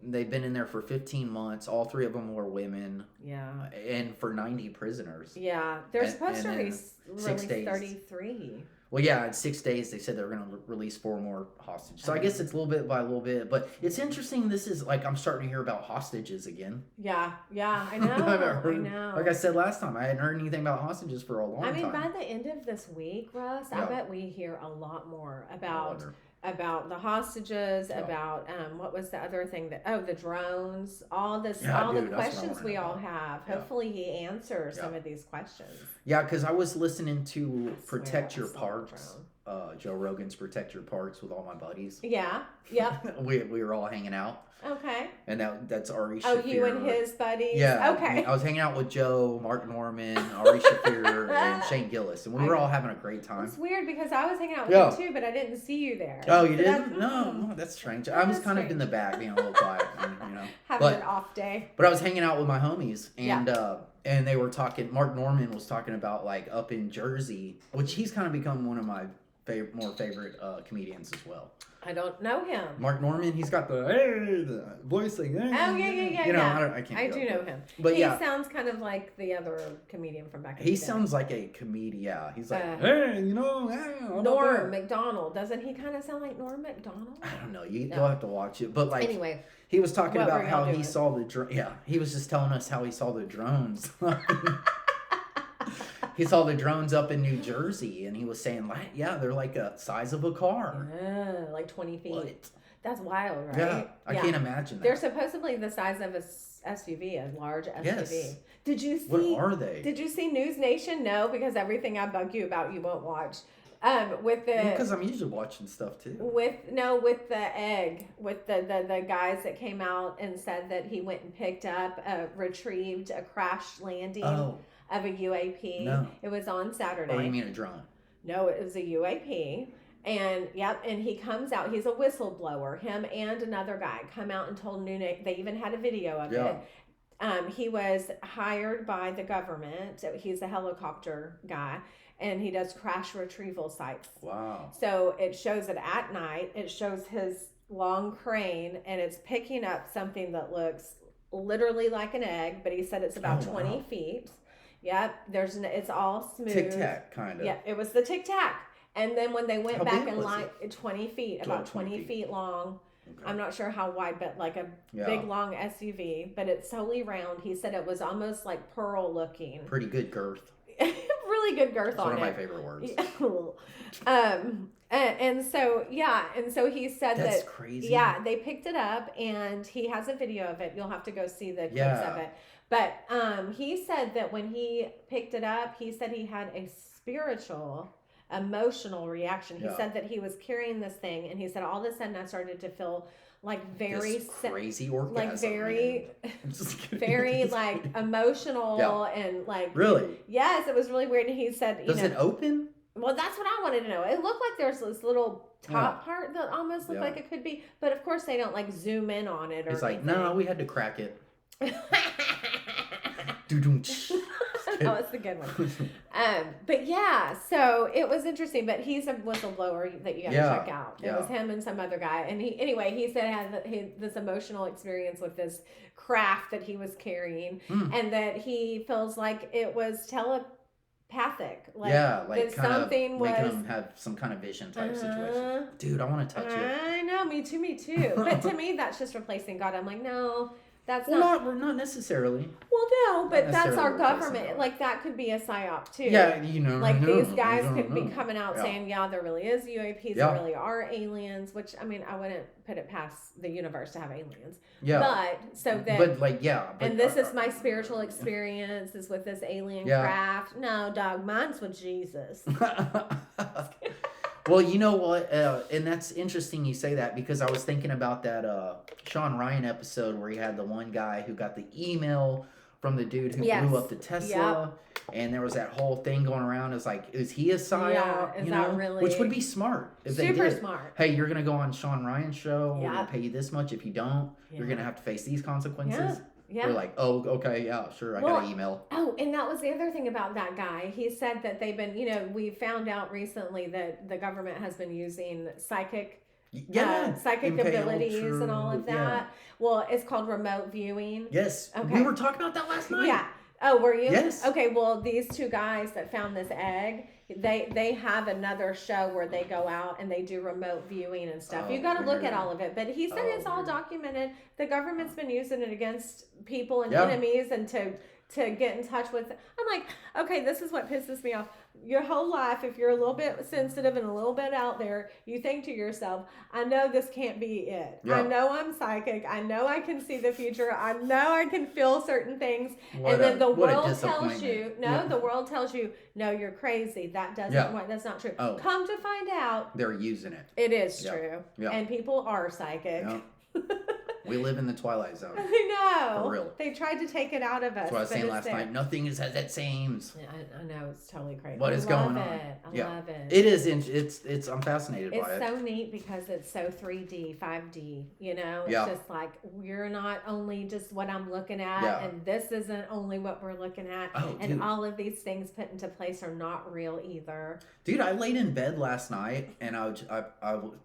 They've been in there for 15 months. All 3 of them were women. Yeah. And for 90 prisoners. Yeah. They're supposed to release 33. Well, yeah, in 6 days they said they were going to release 4 more hostages. So I guess it's a little bit by a little bit. But it's interesting. This is I'm starting to hear about hostages again. Yeah, I know. I know. Like I said last time, I hadn't heard anything about hostages for a long time. By the end of this week, Russ, I bet we hear a lot more about the hostages, about what was the other thing the drones, all the questions we all have. Hopefully he answers some of these questions. Yeah, because I was listening to Protect Your Parks, Joe Rogan's Protect Your Parks with all my buddies. Yeah, yep. we were all hanging out. Okay. And that's Ari Shaffir. Oh, you and his buddies? Yeah. Okay. I was hanging out with Joe, Mark Norman, Ari Shaffir, and Shane Gillis, and we were all having a great time. It's weird because I was hanging out with you too, but I didn't see you there. Oh, you didn't? No, that's strange. I was kind of in the back, being a little quiet, having an off day. But I was hanging out with my homies, and they were talking. Mark Norman was talking about up in Jersey, which he's kind of become one of my more favorite comedians as well. I don't know him. Mark Norman, he's got the voice like that. Oh yeah. You know, I can't. I do know him. But he sounds kind of like the other comedian from back in the day. He sounds like a comedian. Yeah, he's like, hey, you know, Norm Macdonald. Doesn't he kind of sound like Norm Macdonald? I don't know. You'll have to watch it. But like, anyway, he was talking about how he saw the he was just telling us how he saw the drones. He saw the drones up in New Jersey, and he was saying, like, yeah, they're like a size of a car. Yeah, like 20 feet. What? That's wild, right? Yeah, I can't imagine that. They're supposedly the size of a SUV, a large SUV. Yes. Did you see? What are they? Did you see News Nation? No, because everything I bug you about, you won't watch. Because I'm usually watching stuff too. With the egg, with the guys that came out and said that he went and picked up, retrieved a crash landing. Of a UAP. No. It was on Saturday. Or you mean a drone? No, it was a UAP. And and he comes out. He's a whistleblower. Him and another guy come out and told Nune. They even had a video of it. He was hired by the government. He's a helicopter guy, and he does crash retrieval sites. Wow. So it shows it at night. It shows his long crane, and it's picking up something that looks literally like an egg, but he said it's about 20 feet. Yep, it's all smooth. Tic Tac, kind of. Yeah, it was the Tic Tac. And then when they went back and 20 feet, about 20 feet long. Okay. I'm not sure how wide, but like a big long SUV. But it's totally round. He said it was almost like pearl looking. Pretty good girth. Really good girth on it. One of my favorite words. And so he said that's crazy. Yeah, they picked it up, and he has a video of it. You'll have to go see the clips of it. But he said that when he picked it up, he said he had a spiritual, emotional reaction. He said that he was carrying this thing, and he said all of a sudden I started to feel like very crazy orgasm, like very like emotional and like really. Yes, it was really weird. And he said, does it open? Well, that's what I wanted to know. It looked like there's this little top part that almost looked like it could be, but of course they don't like zoom in on it or it's like, no, we had to crack it. That was the good one. But yeah, so it was interesting. But he's a whistleblower that you got to check out. It was him and some other guy, and he said had this emotional experience with this craft that he was carrying, and that he feels like it was telepathic. Like, like kind something of was making him have some kind of vision type situation. Dude, I want to touch it. I know, me too. But to me, that's just replacing God. I'm like, no. That's not necessarily. Well, no, but that's our government. Like, that could be a psyop too. Yeah, like these guys could be coming out saying, yeah, there really is UAPs, there really are aliens. Which I mean, I wouldn't put it past the universe to have aliens. Yeah. And this is my spiritual experience is with this alien craft. No, dog, mine's with Jesus. Well, you know what? And that's interesting you say that because I was thinking about that Sean Ryan episode where he had the one guy who got the email from the dude who blew up the Tesla. And there was that whole thing going around. It's like, is he a psyop? Yeah, is that really? Which would be smart if they did. Super smart. Hey, you're going to go on Sean Ryan's show. We're going to pay you this much. If you don't, you're going to have to face these consequences. Yeah. We're like, oh, okay, yeah, sure, I got an email. Oh, and that was the other thing about that guy. He said that they've been, we found out recently that the government has been using psychic abilities and all of that. Yeah. Well, it's called remote viewing. Yes. Okay. We were talking about that last night. Yeah. Oh, were you? Yes. Okay, well, these two guys that found this egg, they have another show where they go out and they do remote viewing and stuff. You got to look at all of it. But he said it's all documented. The government's been using it against people and enemies and to get in touch with. I'm like, okay, this is what pisses me off. Your whole life, if you're a little bit sensitive and a little bit out there, you think to yourself, I know this can't be it. I know I'm psychic. I know I can see the future. I know I can feel certain things. And then the world tells you, the world tells you, no, you're crazy. That doesn't work. That's not true. Oh. Come to find out. They're using it. It is true. And people are psychic. We live in the Twilight Zone. I know. For real. They tried to take it out of us. That's what I was saying last night. Nothing is as it seems. Yeah, I know. It's totally crazy. What is going on? I love it. It is. It's. I'm fascinated by it. It's so neat because it's so 3D, 5D. You know, it's just like you're not only just what I'm looking at, and this isn't only what we're looking at, and all of these things put into place are not real either. Dude, I laid in bed last night and I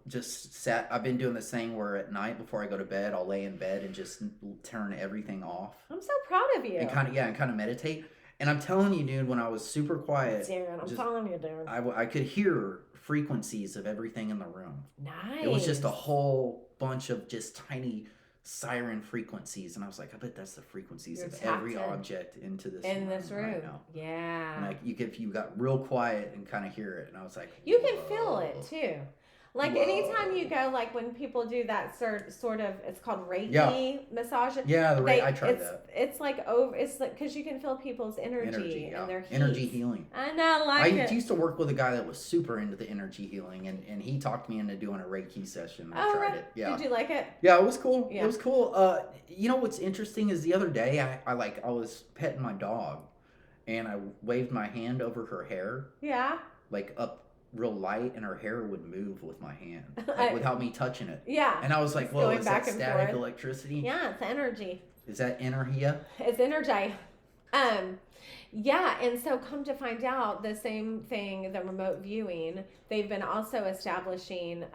just sat. I've been doing this thing where at night before I go to bed, I'll lay in bed and just turn everything off. I'm so proud of you. And kind of meditate. And I'm telling you, dude, when I was super quiet, I'm telling you, dude, I could hear frequencies of everything in the room. Nice. It was just a whole bunch of just tiny siren frequencies, and I was like, I bet that's the frequencies of every object in this room right now. Yeah. And if you got real quiet and kind of hear it, and I was like, you can feel it too. Like anytime you go, like when people do that sort of, it's called Reiki massage. Yeah, I tried that. It's like because you can feel people's energy and their heat. Energy healing. I know, I used to work with a guy that was super into the energy healing, and he talked me into doing a Reiki session. I tried it. Yeah. Did you like it? Yeah, it was cool. Yeah. It was cool. You know what's interesting is the other day I was petting my dog, and I waved my hand over her hair. Yeah. Like up real light, and her hair would move with my hand without me touching it. Yeah. And I was like, whoa, is that static electricity? Yeah, it's energy. Is that energy? It's energy. Yeah, and so come to find out, the same thing, the remote viewing, they've been also establishing,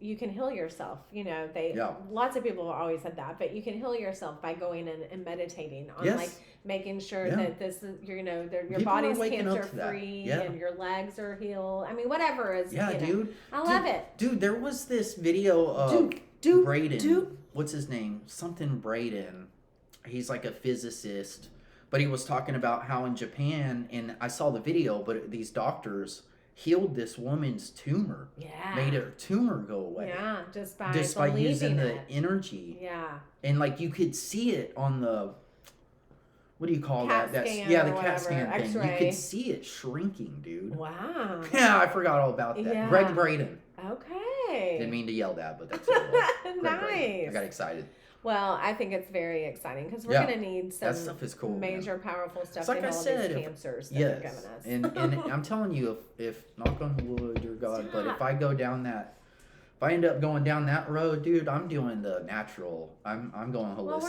you can heal yourself. You know, lots of people have always said that, but you can heal yourself by going and meditating on like making sure that this is, you know, your body's cancer free and your legs are healed. I mean, whatever is. Yeah, dude. I love it. Dude, there was this video of Braden. What's his name? Something Braden. He's like a physicist. But he was talking about how in Japan, and I saw the video, but these doctors healed this woman's tumor. Yeah. Made her tumor go away. Yeah, just by using the energy. Yeah. And like you could see it on the, what do you call that? The CAT scan thing. X-ray. You could see it shrinking, dude. Wow. Yeah, I forgot all about that. Yeah. Greg Braden. Okay. Didn't mean to yell that, but that's what it was. Nice. Braden. I got excited. Well, I think it's very exciting because we're going to need some that stuff is cool, major, powerful stuff to heal all these cancers that they're giving us. And I'm telling you, if knock on wood, dear God, but if I end up going down that road, dude, I'm doing the natural. I'm going holistic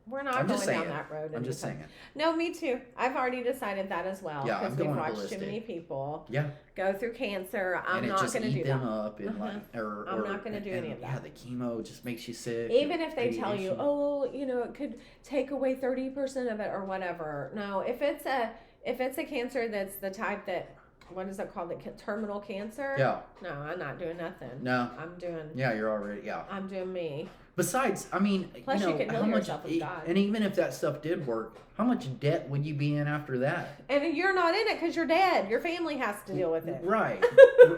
We're not going down that road. I'm just saying it. No, me too. I've already decided that as well. Yeah, because we've watched too many people go through cancer. I'm not going to do that. Them up and I'm not going to do any of that. Yeah, the chemo just makes you sick. Even if they tell you, oh, you know, it could take away 30% of it or whatever. No, if it's a cancer that's the type that, what is it called? Terminal cancer? Yeah. No, I'm not doing nothing. No. I'm doing. Yeah, you're already. Yeah. I'm doing me. Besides, I mean, plus you can heal yourself with God. And even if that stuff did work, how much debt would you be in after that? And you're not in it because you're dead. Your family has to deal with it. Right.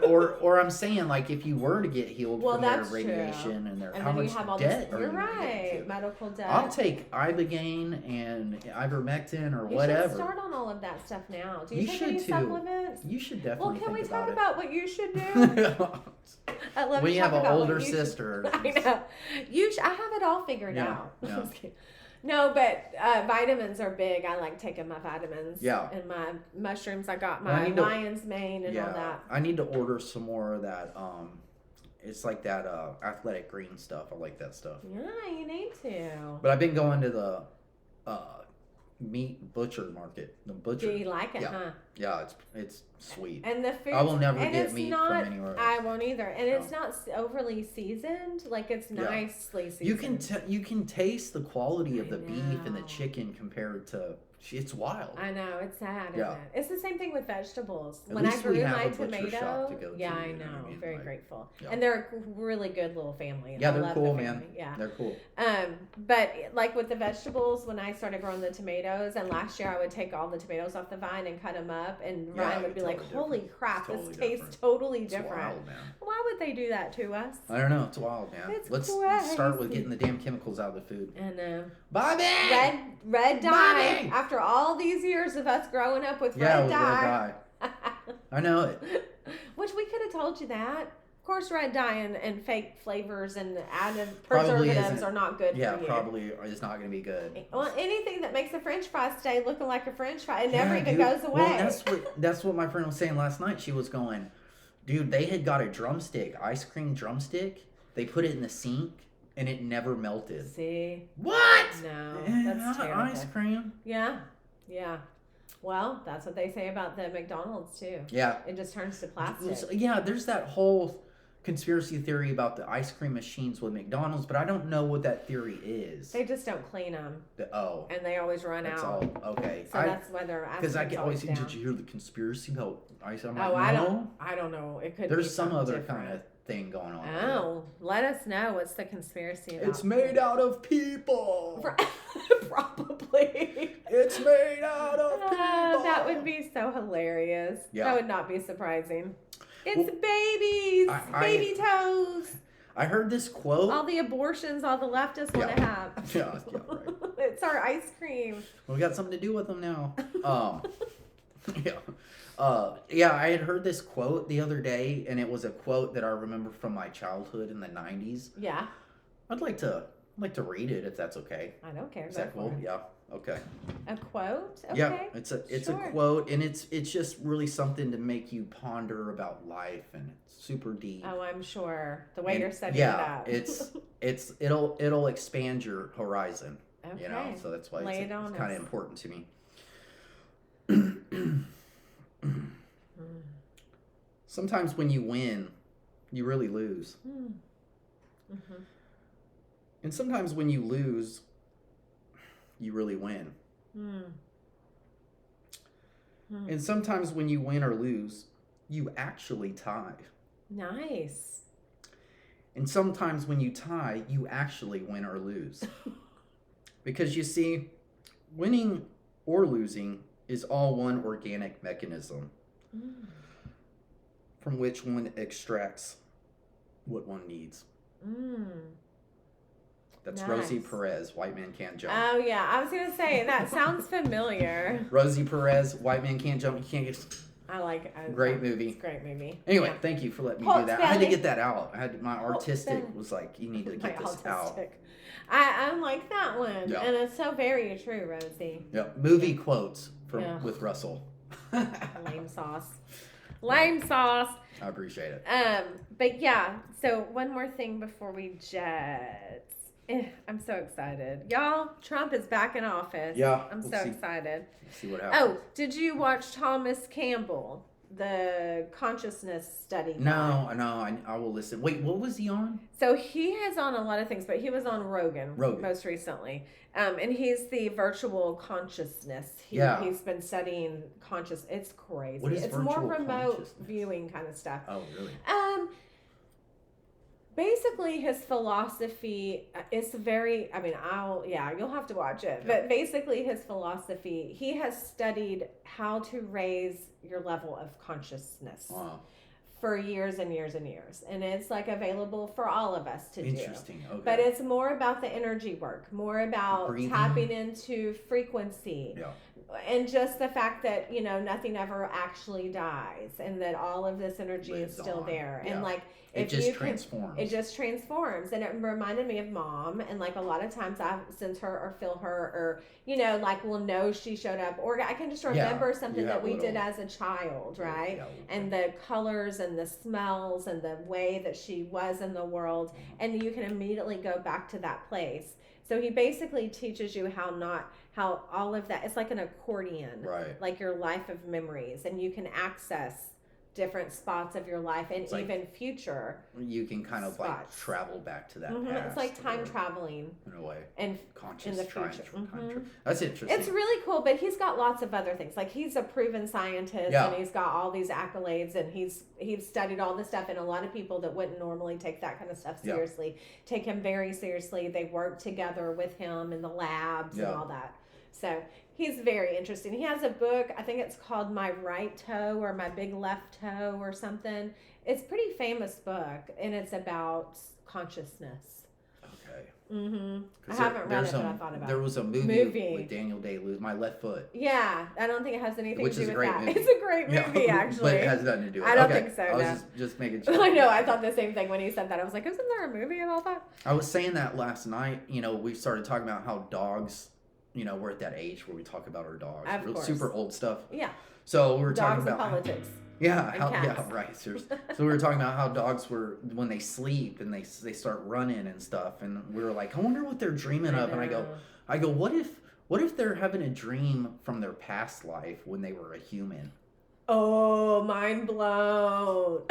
or I'm saying, like, if you were to get healed from their radiation and how much debt are you right. Medical debt. I'll take Ibogaine and ivermectin or you whatever. You should start on all of that stuff now. Do you take any supplements? You should definitely. Well, can we talk about about what you should do? I love when you have an older sister. I know. I have it all figured out. Yeah. No, but vitamins are big. I like taking my vitamins. Yeah. And my mushrooms. I got my lion's mane and all that. I need to order some more of that. It's like that athletic green stuff. I like that stuff. Yeah, you need to. But I've been going to the meat butcher market. The butcher. Do you like it, huh? Yeah, it's sweet. And the food. I will never get meat from anywhere else. I won't either. And it's not overly seasoned. Like it's nicely seasoned. You can taste the quality of the beef and the chicken compared to. It's wild. I know, it's sad, isn't it? It's the same thing with vegetables. At when I grew my tomato, I know, I'm very grateful. Yeah. And they're a really good little family. Yeah, they're cool, man. Yeah, they're cool. But like with the vegetables, when I started growing the tomatoes, and last year I would take all the tomatoes off the vine and cut them up, and Ryan would be like, "Holy crap, this tastes totally different." It's wild, man. Why would they do that to us? I don't know. It's wild, man. Let's start with getting the damn chemicals out of the food. I know. Bobby! Red dye. After all these years of us growing up with red dye. I know it. Which we could have told you that. course, red dye and fake flavors and added preservatives are not good for you. Yeah, probably is not going to be good. Well, anything that makes a French fry stay looking like a French fry, it never even goes away. Well, that's what my friend was saying last night. She was going, dude, they had got a drumstick, ice cream drumstick. They put it in the sink, and it never melted. See? What? No, that's terrible. Ice cream? Yeah. Well, that's what they say about the McDonald's, too. Yeah. It just turns to plastic. Yeah, there's that whole conspiracy theory about the ice cream machines with McDonald's, but I don't know what that theory is. They just don't clean them. And they always run out. All. Okay. So that's why they're asking. Because I get always think, did you hear the conspiracy about ice? I'm like, no. I don't know. It could. There's some other kind of thing going on. Oh, let us know what's the conspiracy about. It's made out of people. Probably. It's made out of people. That would be so hilarious. Yeah. That would not be surprising. It's babies, baby toes. I heard this quote. All the abortions all the leftists want to have. Yeah, right. It's our ice cream. We got something to do with them now. I had heard this quote the other day, and it was a quote that I remember from my childhood in the 90s. Yeah. I'd like to read it if that's okay. I don't care. Is that cool? Yeah. Okay. A quote? Okay. Yeah, it's a quote, and it's just really something to make you ponder about life, and it's super deep. Oh, I'm sure. The way you're setting it up. it'll expand your horizon. Okay. You know, so that's why it's kind of important to me. Sometimes when you win, you really lose. Mm-hmm. And sometimes when you lose, you really win. And sometimes when you win or lose, you actually tie. Nice. And sometimes when you tie, you actually win or lose. Because you see, winning or losing is all one organic mechanism from which one extracts what one needs. That's nice. Rosie Perez, White Man Can't Jump. Oh, yeah. I was going to say, that sounds familiar. Rosie Perez, White Man Can't Jump. You can't get... I like it. Great movie. It's a great movie. Anyway, thank you for letting me do that. I had to get that out. My artistic was like, you need to get this out. I like that one. Yeah. And it's so very true, Rosie. Yep. Movie quotes with Russell. Lame sauce. Lame sauce. I appreciate it. But yeah, so one more thing before we jet. I'm so excited. Y'all, Trump is back in office. Yeah. I'm so excited. Let's see what happens. Oh, did you watch Thomas Campbell, the consciousness study guy? No, I will listen. Wait, what was he on? So he is on a lot of things, but he was on Rogan. Most recently. And he's the virtual consciousness. He's been studying It's crazy. What is it's virtual more remote viewing kind of stuff. Oh, really? Basically, his philosophy is very, you'll have to watch it. Yeah. But basically, his philosophy, he has studied how to raise your level of consciousness for years and years and years. And it's like available for all of us to do. Interesting. Okay. But it's more about the energy work, more about breathing. Tapping into frequency. Yeah. And just the fact that, nothing ever actually dies and that all of this energy is still there. Yeah. And like, it just transforms. It just transforms. And it reminded me of Mom. And like a lot of times I sense her or feel her or, will know she showed up. Or I can just remember something that we did as a child, right? Yeah, and the colors and the smells and the way that she was in the world. And you can immediately go back to that place. So he basically teaches you how all of that, it's like an accordion, right? Like your life of memories, and you can access different spots of your life and even future. You can kind of spots. Like travel back to that past. It's like time traveling in a way, and conscious in the future. That's interesting. It's really cool, but he's got lots of other things. Like he's a proven scientist, and he's got all these accolades, and he's studied all this stuff. And a lot of people that wouldn't normally take that kind of stuff seriously take him very seriously. They work together with him in the labs and all that. So he's very interesting. He has a book, I think it's called My Right Toe or My Big Left Toe or something. It's a pretty famous book, and it's about consciousness. Okay. Mm-hmm. I haven't read it, but I thought about it. There was a movie with Daniel Day-Lewis, My Left Foot. Yeah, I don't think it has anything to do with that. Movie. It's a great movie, actually. But it has nothing to do with it. I don't think so, I was just making sure. I know, I thought the same thing when he said that. I was like, isn't there a movie about that? I was saying that last night. We started talking about how dogs, we're at that age where we talk about our dogs. Of course. Super old stuff. Yeah. So we were dogs talking about politics. Yeah, right. So we were talking about how dogs were, when they sleep and they start running and stuff, and we were like, I wonder what they're dreaming of. And I go, what if they're having a dream from their past life when they were a human? Oh, mind blown.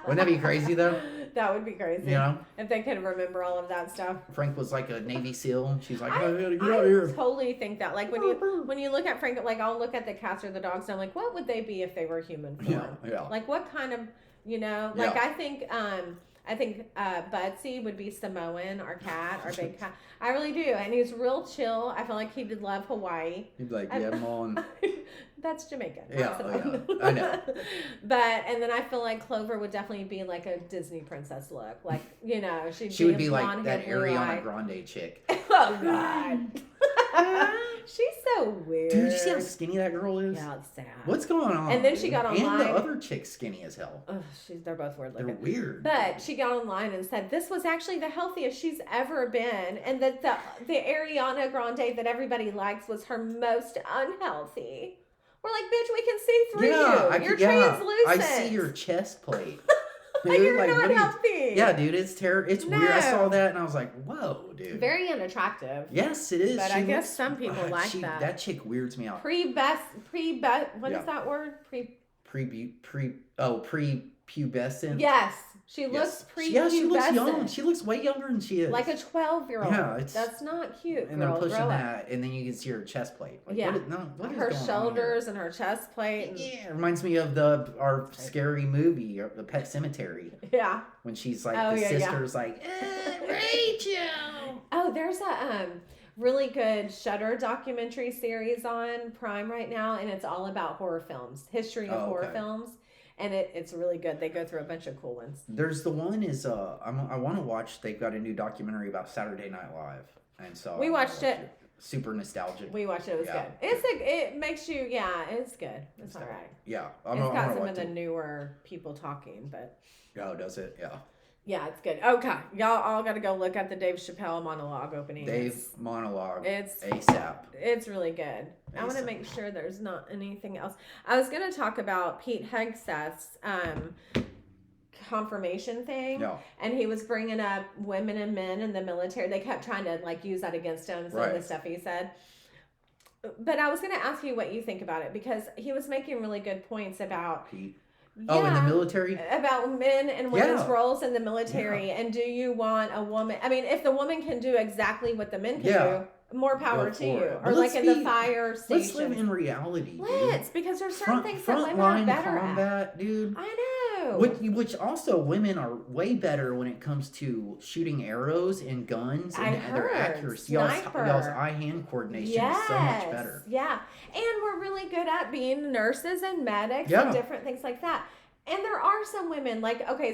Wouldn't that be crazy though? That would be crazy. If they could remember all of that stuff. Frank was like a Navy SEAL, and she's like, I gotta get out of here. I totally think that. Like when you look at Frank, like I'll look at the cats or the dogs, and I'm like, what would they be if they were human form? Yeah. Like what kind of, like I think Budsy would be Samoan, our cat, our big cat. I really do. And he's real chill. I feel like he would love Hawaii. He'd be like, yeah, I'm on. That's Jamaican. Yeah, I know. And then I feel like Clover would definitely be like a Disney princess look. Like, she would be like that Ariana Grande chick. Oh, God. She's so weird. Dude, did you see how skinny that girl is? Yeah, it's sad. What's going on? And then she got online. And the other chick's skinny as hell. Ugh, they're both weird looking. They're weird. But she got online and said this was actually the healthiest she's ever been, and that the Ariana Grande that everybody likes was her most unhealthy. We're like, bitch, we can see through you. You're translucent. I see your chest plate. Dude, you're not healthy. Yeah, dude, it's terrible. It's weird. I saw that and I was like, whoa, dude. Very unattractive. Yes, it is. But I guess some people like that. That chick weirds me out. What is that word? Prepubescent? Yes. She looks prepubescent. Yeah, she looks young. She looks way younger than she is. Like a 12-year-old. Yeah, that's not cute. And they're pushing that, and then you can see her chest plate. Like, what is her shoulders and her chest plate. Yeah, it reminds me of our scary movie, The Pet Cemetery. Yeah. When she's like, sister's like, Rachel. Oh, there's a really good Shudder documentary series on Prime right now, and it's all about horror films, history of horror films. And it's really good. They go through a bunch of cool ones. There's the one I want to watch. They've got a new documentary about Saturday Night Live, and so we watched it. Super nostalgic. We watched it. It was good. It makes you. Yeah, it's good. It's all right. Yeah, it's got some of the newer people talking, but. Oh, does it? Yeah. Yeah, it's good. Okay, y'all all got to go look at the Dave Chappelle monologue opening. Monologue. It's ASAP. It's really good. I want to make sure there's not anything else. I was going to talk about Pete Hegseth's confirmation thing. Yeah. And he was bringing up women and men in the military. They kept trying to use that against him, some of the stuff he said. But I was going to ask you what you think about it, because he was making really good points about Pete. Oh, in the military? About men and women's roles in the military. And do you want a woman? I mean, if the woman can do exactly what the men can do, more power to you. Or like in the fire station. Let's live in reality, dude. Because there's certain things that women are better at. Dude. I know. Which also women are way better when it comes to shooting arrows and guns and their accuracy. Y'all's eye-hand coordination is so much better. Yeah. And we're really good at being nurses and medics and different things like that. And there are some women,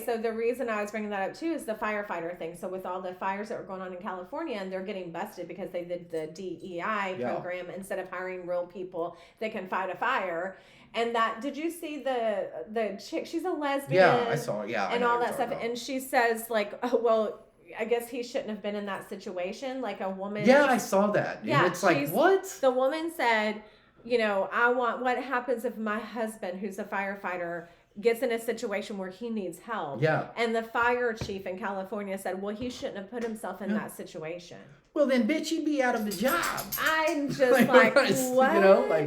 so the reason I was bringing that up too is the firefighter thing. So with all the fires that were going on in California, and they're getting busted because they did the DEI program instead of hiring real people that can fight a fire. And did you see the chick? She's a lesbian. Yeah, I saw it. Yeah, and all that stuff. And she says I guess he shouldn't have been in that situation. Like a woman. Yeah, I saw that. Dude. Yeah, it's like, what? The woman said, what happens if my husband, who's a firefighter, gets in a situation where he needs help. Yeah. And the fire chief in California said, well, he shouldn't have put himself in that situation. Well, then, bitch, you'd be out of the job. I'm just what?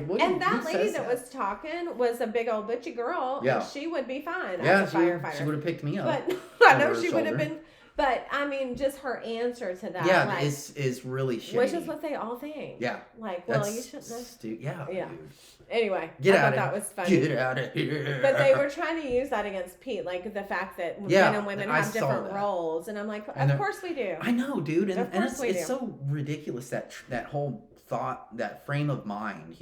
What? And that lady that was talking was a big old bitchy girl. Yeah. And she would be fine as a firefighter. She would have picked me up. But I know she would have been. But, I mean, just her answer to that. Is really shady. Which is what they all think. Yeah. You shouldn't have. Yeah. Dude. Anyway, I thought that was funny. Get out of here. But they were trying to use that against Pete, the fact that men and women have different roles. And I'm like, of course we do. I know, dude. And it's so ridiculous that whole thought, that frame of mind,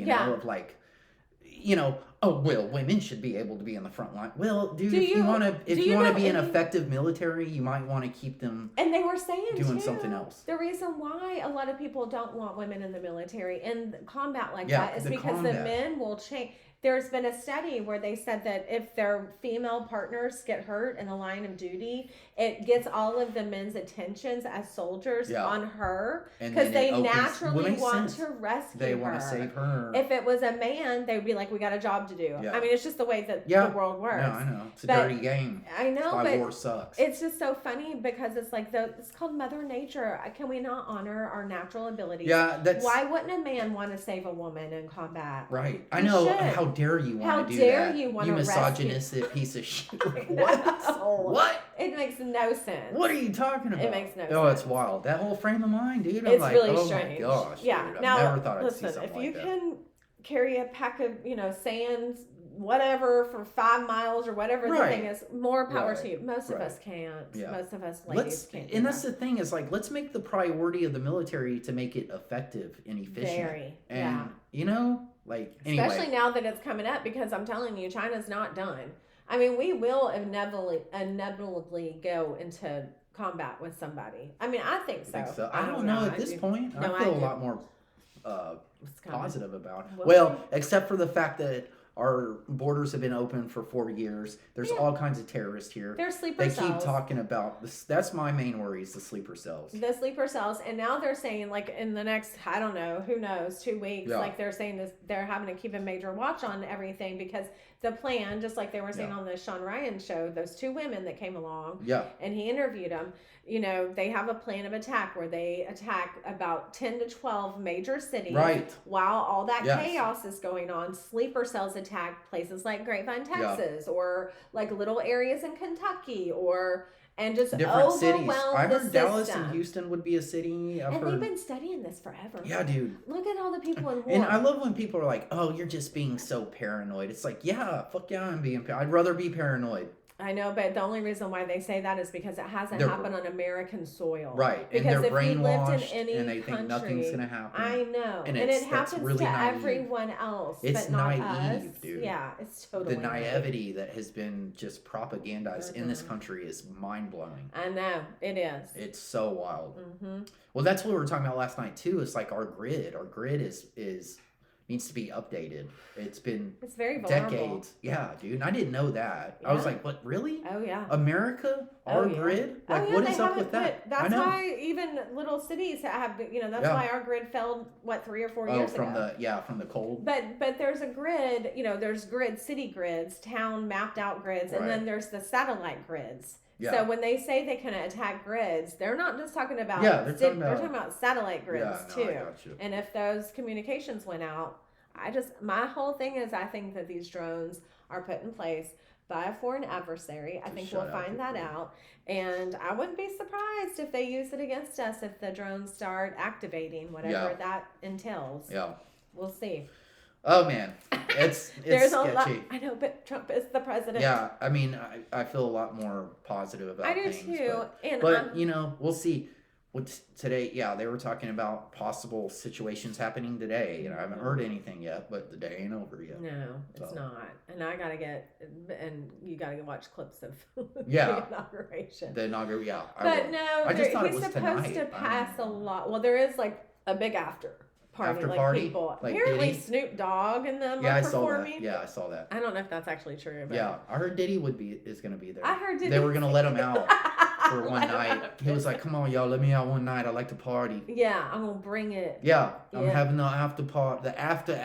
of Oh, well, women should be able to be in the front line. Well, dude, Do if you you- want do to you know be an any- effective military, you might want to keep them And they were saying doing too, something else. the reason why a lot of people don't want women in the military in combat like Yeah, that is the because combat. the men will change. There's been a study where they said that if their female partners get hurt in the line of duty, it gets all of the men's attentions as soldiers Yeah. on her And because then it they opens- naturally well, makes want sense. to rescue They her. want to save her. If it was a man, they would be like, "We got a job to do." Yeah. I mean, it's just the way that Yeah. the world works. No, I know. It's a But- dirty game. I know, That's why but war sucks. it's just so funny because it's like it's called Mother Nature. Can we not honor our natural abilities? Yeah, that's Why wouldn't a man want to save a woman in combat? right. I You know. should. How dare you How want to do dare that? you wanna You rescue- misogynistic piece of shit. I What? know. What? It makes no sense. What are you talking about? makes no Oh, sense. it's wild. That whole frame of mind, dude. I'm It's like, really oh strange. my gosh. Yeah. Dude, Now, I never thought I'd see listen, something if like you that. can carry a pack of sand, whatever, for 5 miles or whatever the Right. thing is, more power Right. to you. Most of Right. us can't. Yeah. Most of us ladies can't. do And that's that. the thing is like, let's make the priority of the military to make it effective and efficient. Very. And Yeah. like Especially anyway. now that it's coming up, because I'm telling you, China's not done. I mean, we will inevitably go into combat with somebody. I mean, I think so. I don't know at this do. point. No, I feel I a do. lot more It's coming. positive about it. We'll Well, see. except for the fact that our borders have been open for 4 years. There's Yeah. all kinds of terrorists here. They're sleeper They cells. keep talking about this. That's my main worry is the sleeper cells. The sleeper cells, and now they're saying, like, in the next, I don't know, who knows, 2 weeks, Yeah. like they're saying this, they're having to keep a major watch on everything because the plan, just like they were saying Yeah. on the Sean Ryan show, those 2 women that came along Yeah. and he interviewed them, they have a plan of attack where they attack about 10 to 12 major cities. Right. While all that Yes. chaos is going on, sleeper cells attack places like Grapevine, Yeah. Texas, or like little areas in Kentucky, and just Different cities. overwhelm I the heard Dallas system. and Houston would be a city. I've And heard. they've been studying this forever. Yeah, dude. Look at all the people in war. And I love when people are like, "Oh, you're just being so paranoid." It's like, yeah, fuck yeah, I'm being. I'd rather be paranoid. I know, but the only reason why they say that is because it hasn't They're- happened on American soil. Right. And Because they're if you lived in brainwashed any and they think nothing's country, gonna happen. I know, And and it's- it that's happens really to naive. everyone else, It's but not naive, us. dude. Yeah, it's totally The naivety that has been just propagandized in this Mhm. country is mind blowing. I know it is. It's so wild. Mm-hmm. Well, that's what we were talking about last night too. It's like our grid. Our grid is needs to be updated. It's been It's very vulnerable. decades. Yeah, dude. And I didn't know that. I was Yeah. like, what? Really? Oh yeah. America? Oh, Our yeah. grid? Oh, Like, yeah, what they is up haven't with that? put- That's why even little cities have. That's Yeah. why our grid fell 3 or 4 Oh, years from ago. from the cold. But there's a grid, there's city grids, town mapped out grids, and Right. then there's the satellite grids. Yeah. So when they say they can attack grids, they're not just talking about Yeah, they're talking they're about- talking about satellite grids Yeah, no, too. I got you. And if those communications went out, my whole thing is I think that these drones are put in place by a foreign adversary. I To think shut we'll out find that people. out. And I wouldn't be surprised if they use it against us if the drones start activating whatever Yeah. that entails. Yeah. We'll see. Oh man, it's There's a lot. sketchy. I know, but Trump is the president. Yeah, I mean, I feel a lot more positive about I do things. too. And But we'll see. Today, yeah, they were talking about possible situations happening today, and I haven't heard anything yet. But the day ain't over yet. no, it's So. not. And I gotta you gotta watch clips of Yeah. the inauguration. The inauguration, yeah. But no, I just thought it he's was supposed tonight. to I don't pass a know. lot. Well, there is like a big after party, After like party? people. Like Apparently, Diddy? Snoop Dogg and them Yeah, are I saw performing. that. Yeah, I saw that. I don't know if that's actually true. But Yeah, I heard Diddy is going to be there. I heard They were going to let him out for one Let him night. out. He was like, "Come on, y'all, let me out one night. I like to party." Yeah, I'm gonna bring it. Yeah, I'm Yeah. having the after party, the after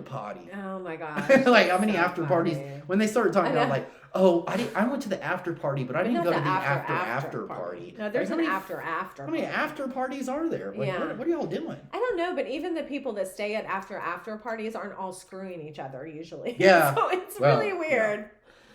party. Oh my gosh. Like how many So after parties? funny. When they started talking I about know. like, oh, I went to the after party, but I didn't not go to the the after party. No, there's Like, an how after. many party. after parties are there? Like, Yeah. what are y'all doing? I don't know, but even the people that stay at after parties aren't all screwing each other usually. Yeah. So it's Well, really weird.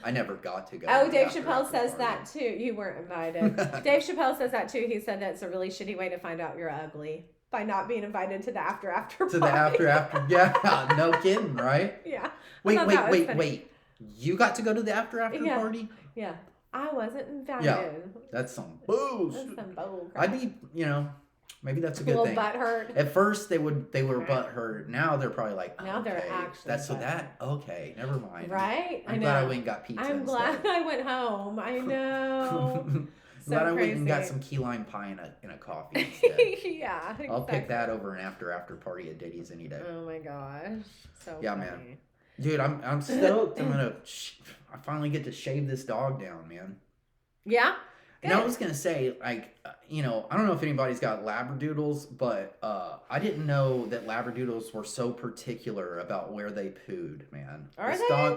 I never got to go. Oh, to the Dave after Chappelle says party. that too. You weren't invited. Dave Chappelle says that too. He said that's a really shitty way to find out you're ugly by not being invited to the after party. To the after. Yeah, no kidding, right? Yeah. I Wait, thought that was funny. wait. You got to go to the after Yeah. party? Yeah. I wasn't invited. Yeah. That's some bullshit. That's some bull crap. I'd be, Maybe that's a good thing. Butt hurt. At first they were butt hurt. Now they're probably like, now okay, they're actually that's so that okay, never mind. Right? I'm glad I went and got pizza. I'm glad I went home. I know. Glad I went and got some key lime pie in a coffee instead. Yeah, exactly. I'll pick that over an after party at Diddy's any day. Oh my gosh, so yeah, funny. Man. Dude, I'm stoked. I finally get to shave this dog down, man. Yeah. Good. And I was gonna say, like, I don't know if anybody's got Labradoodles, but I didn't know that Labradoodles were so particular about where they pooed, man.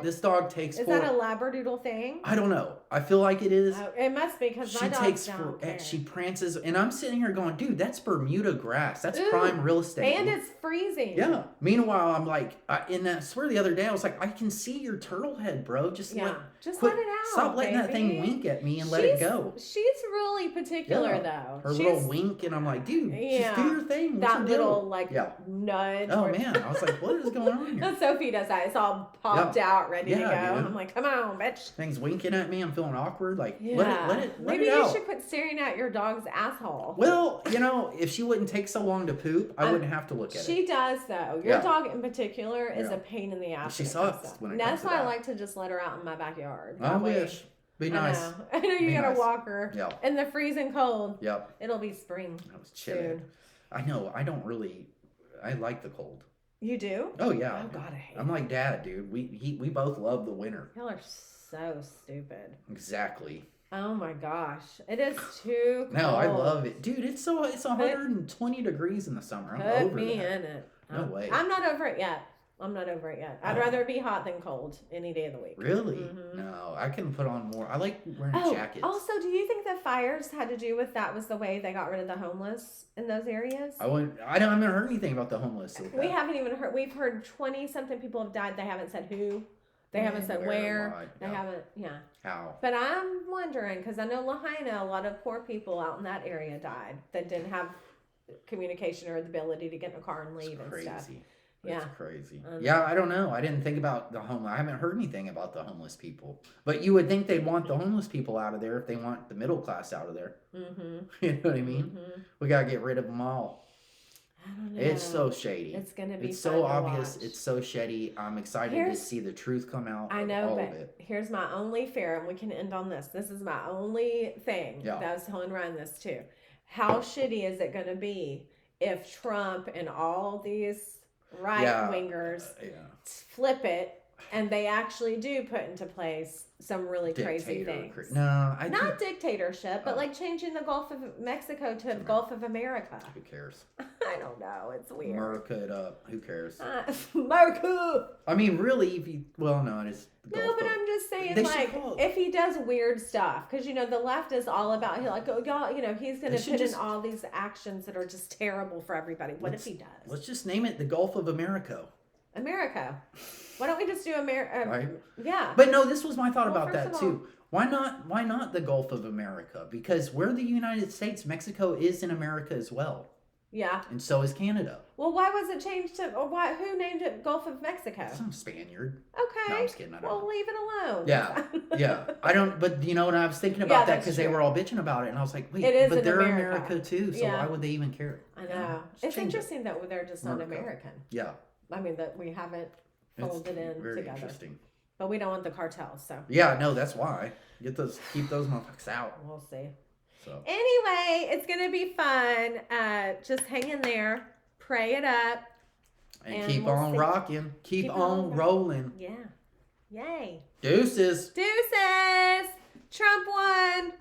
This dog takes. Is that a Labradoodle thing? I don't know. I feel like it is. Oh, it must be because my dog don't care. She prances, and I'm sitting here going, dude, that's Bermuda grass. That's prime real estate. And it's freezing. Yeah. Meanwhile, I'm like, I swear the other day I was like, I can see your turtle head, bro. Just let it out. Stop letting that thing wink at me and let it go. She's really particular though. Her little wink, and I'm like, dude, just do your thing. What's that little nudge. Oh man, I was like, what is going on here? Sophie does that. It's all popped out, ready to go. Dude. I'm like, come on, bitch. Thing's winking at me. I'm feeling awkward. Like, let it Maybe it out. You should quit staring at your dog's asshole. Well, if she wouldn't take so long to poop, I wouldn't have to look at it. She does though. Your dog in particular is a pain in the ass. She sucks when it comes to that. That's why I like to just let her out in my backyard. I wish. Be nice. I know you gotta walk her. Yep. In the freezing cold. Yep. It'll be spring. I was chilly. I know. I like the cold. You do? Oh yeah. Oh God, I hate it. I'm like Dad, dude. We both love the winter. Y'all are so stupid. Exactly. Oh my gosh, it is too cold. No, I love it, dude. It's 120 degrees in the summer. I'm over Put me that. in it. No way. I'm not over it yet. I'd rather it be hot than cold any day of the week. Really? Mm-hmm. No, I can put on more. I like wearing jackets. Also, do you think the fires had to do with that was the way they got rid of the homeless in those areas? I haven't heard anything about the homeless. We haven't even heard. We've heard 20-something people have died. They haven't said who. They haven't said where. They haven't. Yeah. How? But I'm wondering because I know Lahaina, a lot of poor people out in that area died that didn't have communication or the ability to get in a car and leave and stuff. That's crazy. Yeah, I don't know. I didn't think about the homeless. I haven't heard anything about the homeless people. But you would think they'd want the homeless people out of there if they want the middle class out of there. Mm-hmm. You know what I mean? Mm-hmm. We got to get rid of them all. I don't know. It's so shady. It's going to be It's so obvious. It's so shady. I'm excited to see the truth come out. I know, but here's my only fear, and we can end on this. This is my only thing that I was telling Ryan this too. How shitty is it going to be if Trump and all these right-wingers flip it and they actually do put into place some really crazy things? Not dictatorship, but like changing the Gulf of Mexico to Gulf of America. Who cares? I don't know. It's weird. America it up. Who cares? America! I mean, really, it is the Gulf. No, but I'm just saying, if he does weird stuff, because, the left is all about, he's going to put in all these actions that are just terrible for everybody. What if he does? Let's just name it the Gulf of America. America. Why don't we just do America? Right? Yeah. But no, this was my thought about that too. Why not the Gulf of America? Because we're the United States. Mexico is in America as well. Yeah. And so is Canada. Well, why was it changed to, who named it Gulf of Mexico? Some Spaniard. Okay. No, I'm just kidding. Well, leave it alone. Yeah. Yeah. But you know what? I was thinking about that because they were all bitching about it. And I was like, wait, but they're America too. So why would they even care? I know. It's interesting that they're just not American. Yeah. I mean, that we haven't folded in very together. Interesting. But we don't want the cartels, so. Yeah, no, that's why. Keep those motherfuckers out. We'll see. So. Anyway, it's going to be fun. Just hang in there. Pray it up. And keep on rocking. Keep on rolling. Yeah. Yay. Deuces. Trump won.